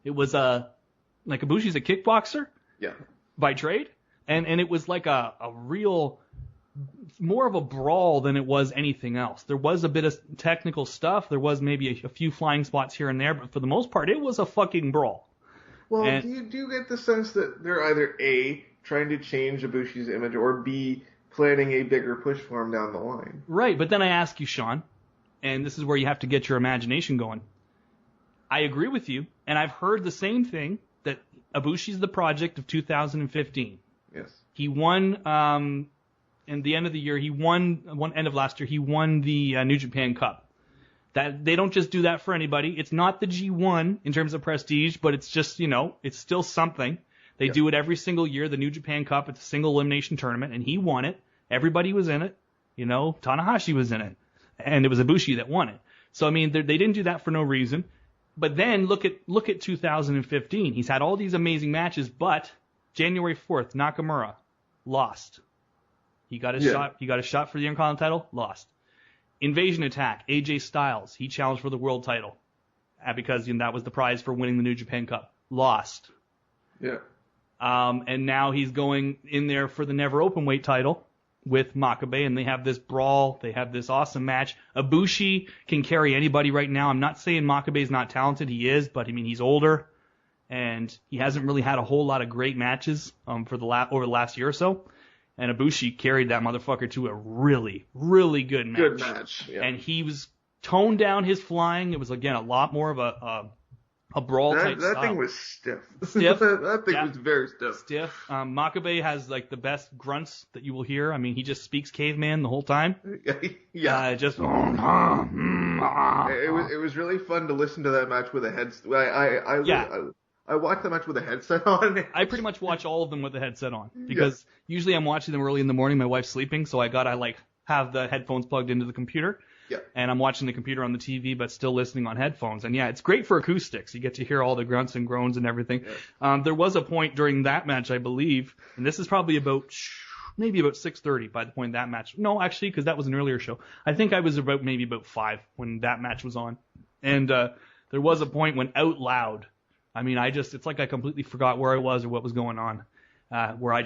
It was like Ibushi's a kickboxer. Yeah. By trade. And it was like a real, more of a brawl than it was anything else. There was a bit of technical stuff. There was maybe a few flying spots here and there, but for the most part, it was a fucking brawl. Well, do you get the sense that they're either A, trying to change Ibushi's image, or B, planning a bigger push for him down the line? Right, but then I ask you, Sean, and this is where you have to get your imagination going. I agree with you, and I've heard the same thing, that Ibushi's the project of 2015. Yes. He won, in the end of the year, end of last year, he won the New Japan Cup. That they don't just do that for anybody. It's not the G1 in terms of prestige, but it's just, it's still something. They do it every single year, the New Japan Cup. It's a single elimination tournament, and he won it. Everybody was in it. Tanahashi was in it. And it was Ibushi that won it. So, I mean, they didn't do that for no reason. But then look at 2015. He's had all these amazing matches, but January 4th, Nakamura lost. He got a shot. He got a shot for the Intercontinental title, lost. Invasion Attack, AJ Styles. He challenged for the world title because that was the prize for winning the New Japan Cup. Lost. Yeah. And now he's going in there for the never openweight title with Makabe, and they have this brawl. They have this awesome match. Ibushi can carry anybody right now. I'm not saying Makabe's not talented. He is, but I mean, he's older, and he hasn't really had a whole lot of great matches over the last year or so. And Ibushi carried that motherfucker to a really, really good match. Good match. Yeah. And he was toned down his flying. It was, again, a lot more of a brawl type style. That thing was stiff. Stiff? That thing was very stiff. Stiff. Makabe has like the best grunts that you will hear. I mean, he just speaks caveman the whole time. Yeah. Just. It was really fun to listen to that match with a headset. I watched the match with a headset on. I pretty much watch all of them with the headset on because usually I'm watching them early in the morning. My wife's sleeping, so I gotta have the headphones plugged into the computer. Yeah. And I'm watching the computer on the TV, but still listening on headphones. And it's great for acoustics. You get to hear all the grunts and groans and everything. Yeah. There was a point during that match, I believe, and this is probably maybe about 6:30 by the point that match. No, actually, because that was an earlier show. I think I was maybe about 5 when that match was on. And there was a point when out loud, I mean, it's like I completely forgot where I was or what was going on. Where I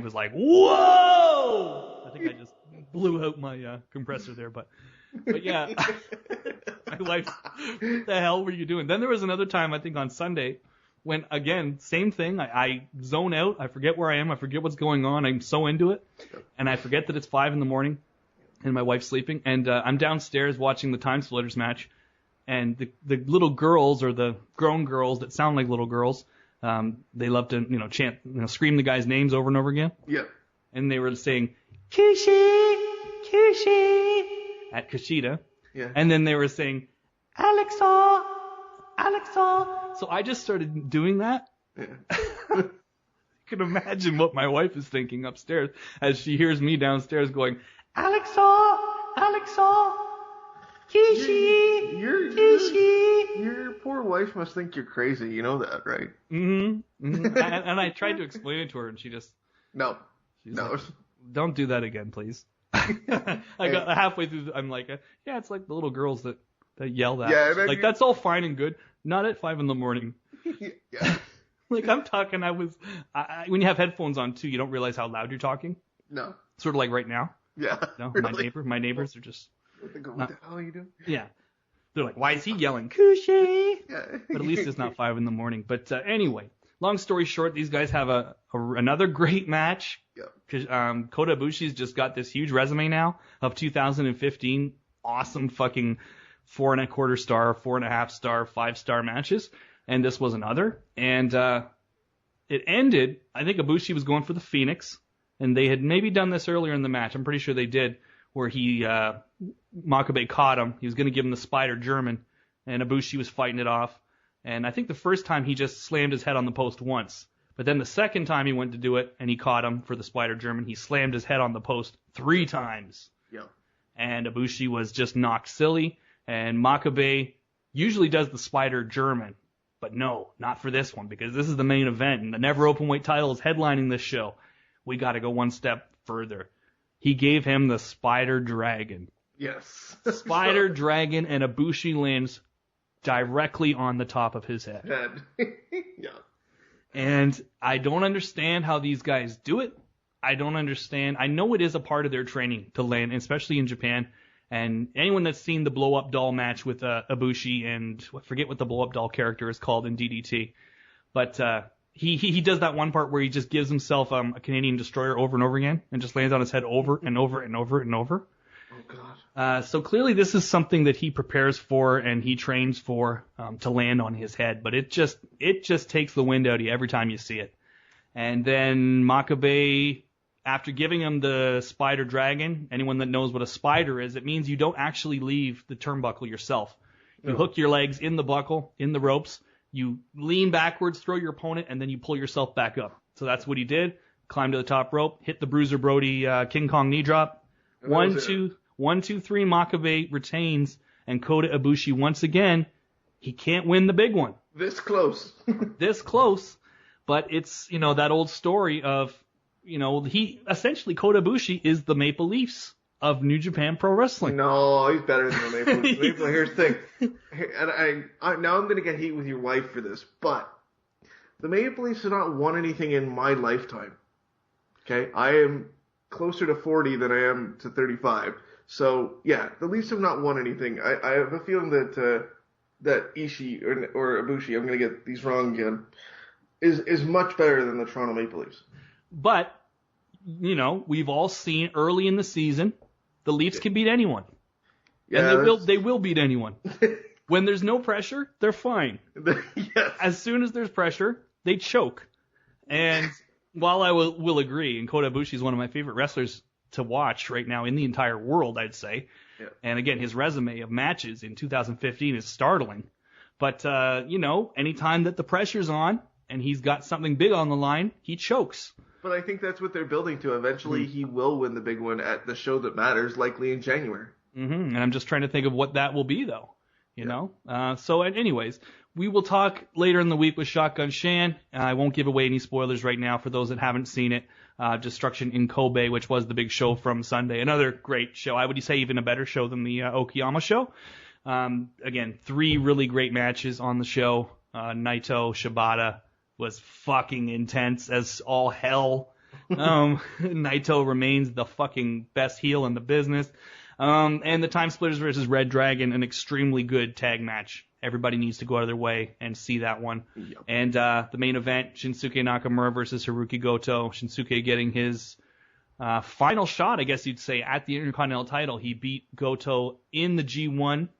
was like, whoa! I think I just blew out my compressor there, but yeah. My wife, what the hell were you doing? Then there was another time, I think on Sunday, when, again, same thing. I zone out. I forget where I am. I forget what's going on. I'm so into it. And I forget that it's 5 in the morning and my wife's sleeping. And I'm downstairs watching the Time Splitters match. And the little girls, or the grown girls that sound like little girls, they love to, chant, scream the guys' names over and over again. Yeah. And they were saying, Kishi, Kishi, at Kushida. Yeah. And then they were saying, Alexa, Alexa. So I just started doing that. Yeah. You can imagine what my wife is thinking upstairs as she hears me downstairs going, Alexa, Alexa. Kishi! Your poor wife must think you're crazy. You know that, right? Mm-hmm. And I tried to explain it to her, and she just... No. Like, don't do that again, please. I got halfway through, I'm like, it's like the little girls that yell that. Yeah, that's all fine and good. Not at 5 in the morning. Yeah. I'm talking, when you have headphones on, too, you don't realize how loud you're talking. No. Sort of like right now. Yeah. No, really? my neighbors are just... They go, what the hell are you doing? Yeah. They're like, why is he yelling, Kushi? Yeah. But at least it's not 5 a.m. But anyway, long story short, these guys have another great match. Yeah. Kota Ibushi's just got this huge resume now of 2015 awesome fucking 4.25 star, 4.5 star, 5-star matches. And this was another. And it ended, I think Ibushi was going for the Phoenix. And they had maybe done this earlier in the match. I'm pretty sure they did, where Makabe caught him. He was going to give him the Spider German, and Ibushi was fighting it off. And I think the first time he just slammed his head on the post once. But then the second time he went to do it, and he caught him for the Spider German, he slammed his head on the post 3 times. Yeah. And Ibushi was just knocked silly. And Makabe usually does the Spider German. But no, not for this one, because this is the main event, and the Never Openweight title is headlining this show. We got to go one step further. He gave him the Spider Dragon. Yes. Spider Dragon, and Ibushi lands directly on the top of his head. Yeah. And I don't understand how these guys do it. I don't understand. I know it is a part of their training to land, especially in Japan. And anyone that's seen the blow-up doll match with Ibushi and I forget what the blow-up doll character is called in DDT, but he does that one part where he just gives himself a Canadian destroyer over and over again and just lands on his head over and over and over and over. Oh God. So clearly this is something that he prepares for and he trains for to land on his head, but it just takes the wind out of you every time you see it. And then Makabe, after giving him the Spider Dragon, anyone that knows what a spider is, it means you don't actually leave the turnbuckle yourself. You hook your legs in the buckle, in the ropes, you lean backwards, throw your opponent, and then you pull yourself back up. So that's what he did. Climbed to the top rope, hit the Bruiser Brody King Kong knee drop. 1, 2, 3, Makabe retains, and Kota Ibushi once again, he can't win the big one. This close. This close, but it's, that old story of, he essentially, Kota Ibushi is the Maple Leafs of New Japan Pro Wrestling. No, he's better than the Maple Leafs. Here's the thing, and now I'm going to get heat with your wife for this, but the Maple Leafs have not won anything in my lifetime. Okay, I am closer to 40 than I am to 35. So yeah, the Leafs have not won anything. I have a feeling that Ishii or Ibushi, I'm going to get these wrong again, is much better than the Toronto Maple Leafs. But, we've all seen early in the season, the Leafs can beat anyone. Yeah, and they will beat anyone. When there's no pressure, they're fine. Yes. As soon as there's pressure, they choke. And while I will agree, and Kota Ibushi is one of my favorite wrestlers to watch right now in the entire world, I'd say. Yeah. And again, his resume of matches in 2015 is startling. But, anytime that the pressure's on and he's got something big on the line, he chokes. But I think that's what they're building to. Eventually, he will win the big one at the show that matters, likely in January. Mm-hmm. And I'm just trying to think of what that will be, though. You know? So anyways, we will talk later in the week with Shotgun Shan. I won't give away any spoilers right now for those that haven't seen it. Destruction in Kobe, which was the big show from Sunday. Another great show. I would say even a better show than the Okayama show. Again, 3 really great matches on the show. Naito, Shibata was fucking intense as all hell. Naito remains the fucking best heel in the business. And the Time Splitters versus Red Dragon, an extremely good tag match. Everybody needs to go out of their way and see that one. Yep. And the main event, Shinsuke Nakamura versus Haruki Goto. Shinsuke getting his final shot, I guess you'd say, at the Intercontinental title. He beat Goto in the G1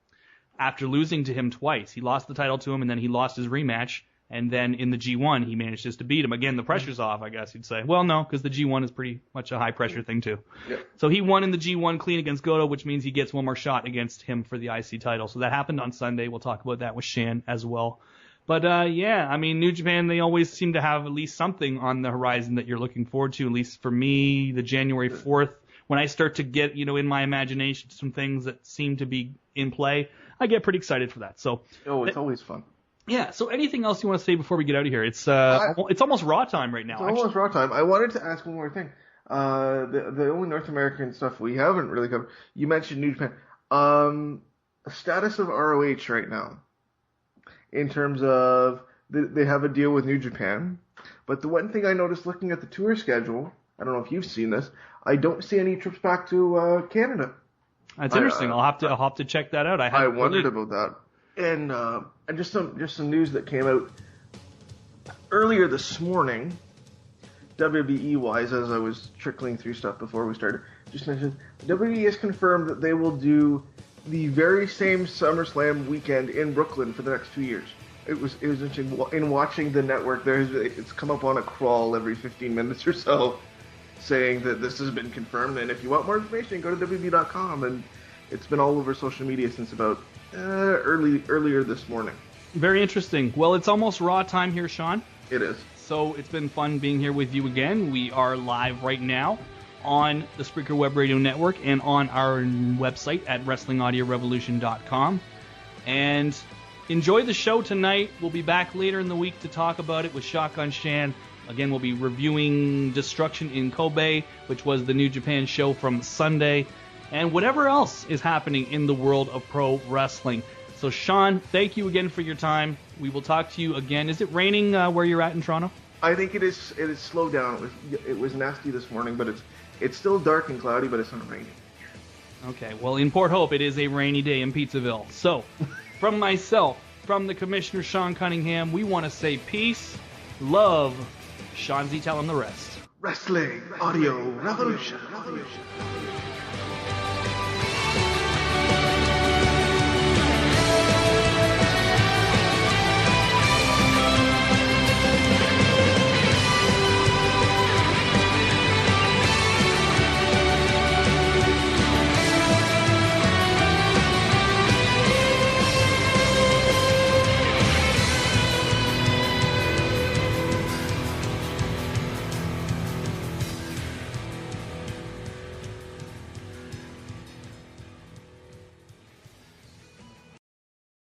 after losing to him twice. He lost the title to him, and then he lost his rematch. And then in the G1, he managed just to beat him. Again, the pressure's off, I guess you'd say. Well, no, because the G1 is pretty much a high-pressure thing, too. Yep. So he won in the G1 clean against Goto, which means he gets one more shot against him for the IC title. So that happened on Sunday. We'll talk about that with Shan as well. But, New Japan, they always seem to have at least something on the horizon that you're looking forward to, at least for me, the January 4th. When I start to get, in my imagination, some things that seem to be in play, I get pretty excited for that. So, it's always fun. Yeah, so anything else you want to say before we get out of here? It's almost Raw time right now. It's almost Raw time. I wanted to ask one more thing. The only North American stuff we haven't really covered, you mentioned New Japan. Status of ROH right now, in terms of they have a deal with New Japan, but the one thing I noticed looking at the tour schedule, I don't know if you've seen this, I don't see any trips back to Canada. That's interesting. I'll have to check that out. I wondered about that. And just some news that came out earlier this morning, WWE wise, as I was trickling through stuff before we started, just mentioned WWE has confirmed that they will do the very same SummerSlam weekend in Brooklyn for the next 2 years. It was interesting in watching the network. It's come up on a crawl every 15 minutes or so, saying that this has been confirmed. And if you want more information, go to WWE.com. And it's been all over social media since about earlier this morning. Very interesting. Well, it's almost Raw time here, Sean. It is. So it's been fun being here with you again. We are live right now on the Spreaker Web Radio Network and on our website at WrestlingAudioRevolution.com. And enjoy the show tonight. We'll be back later in the week to talk about it with Shotgun Shan. Again, we'll be reviewing Destruction in Kobe, which was the New Japan show from Sunday, and whatever else is happening in the world of pro wrestling. So, Sean, thank you again for your time. We will talk to you again. Is it raining where you're at in Toronto? I think it is. It is slowed down. It was nasty this morning, but it's still dark and cloudy, but it's not raining. Okay, well, in Port Hope, it is a rainy day in Pizzaville. So, from myself, from the Commissioner Sean Cunningham, we want to say peace, love. Sean Z, tell him the rest. Wrestling Audio Revolution.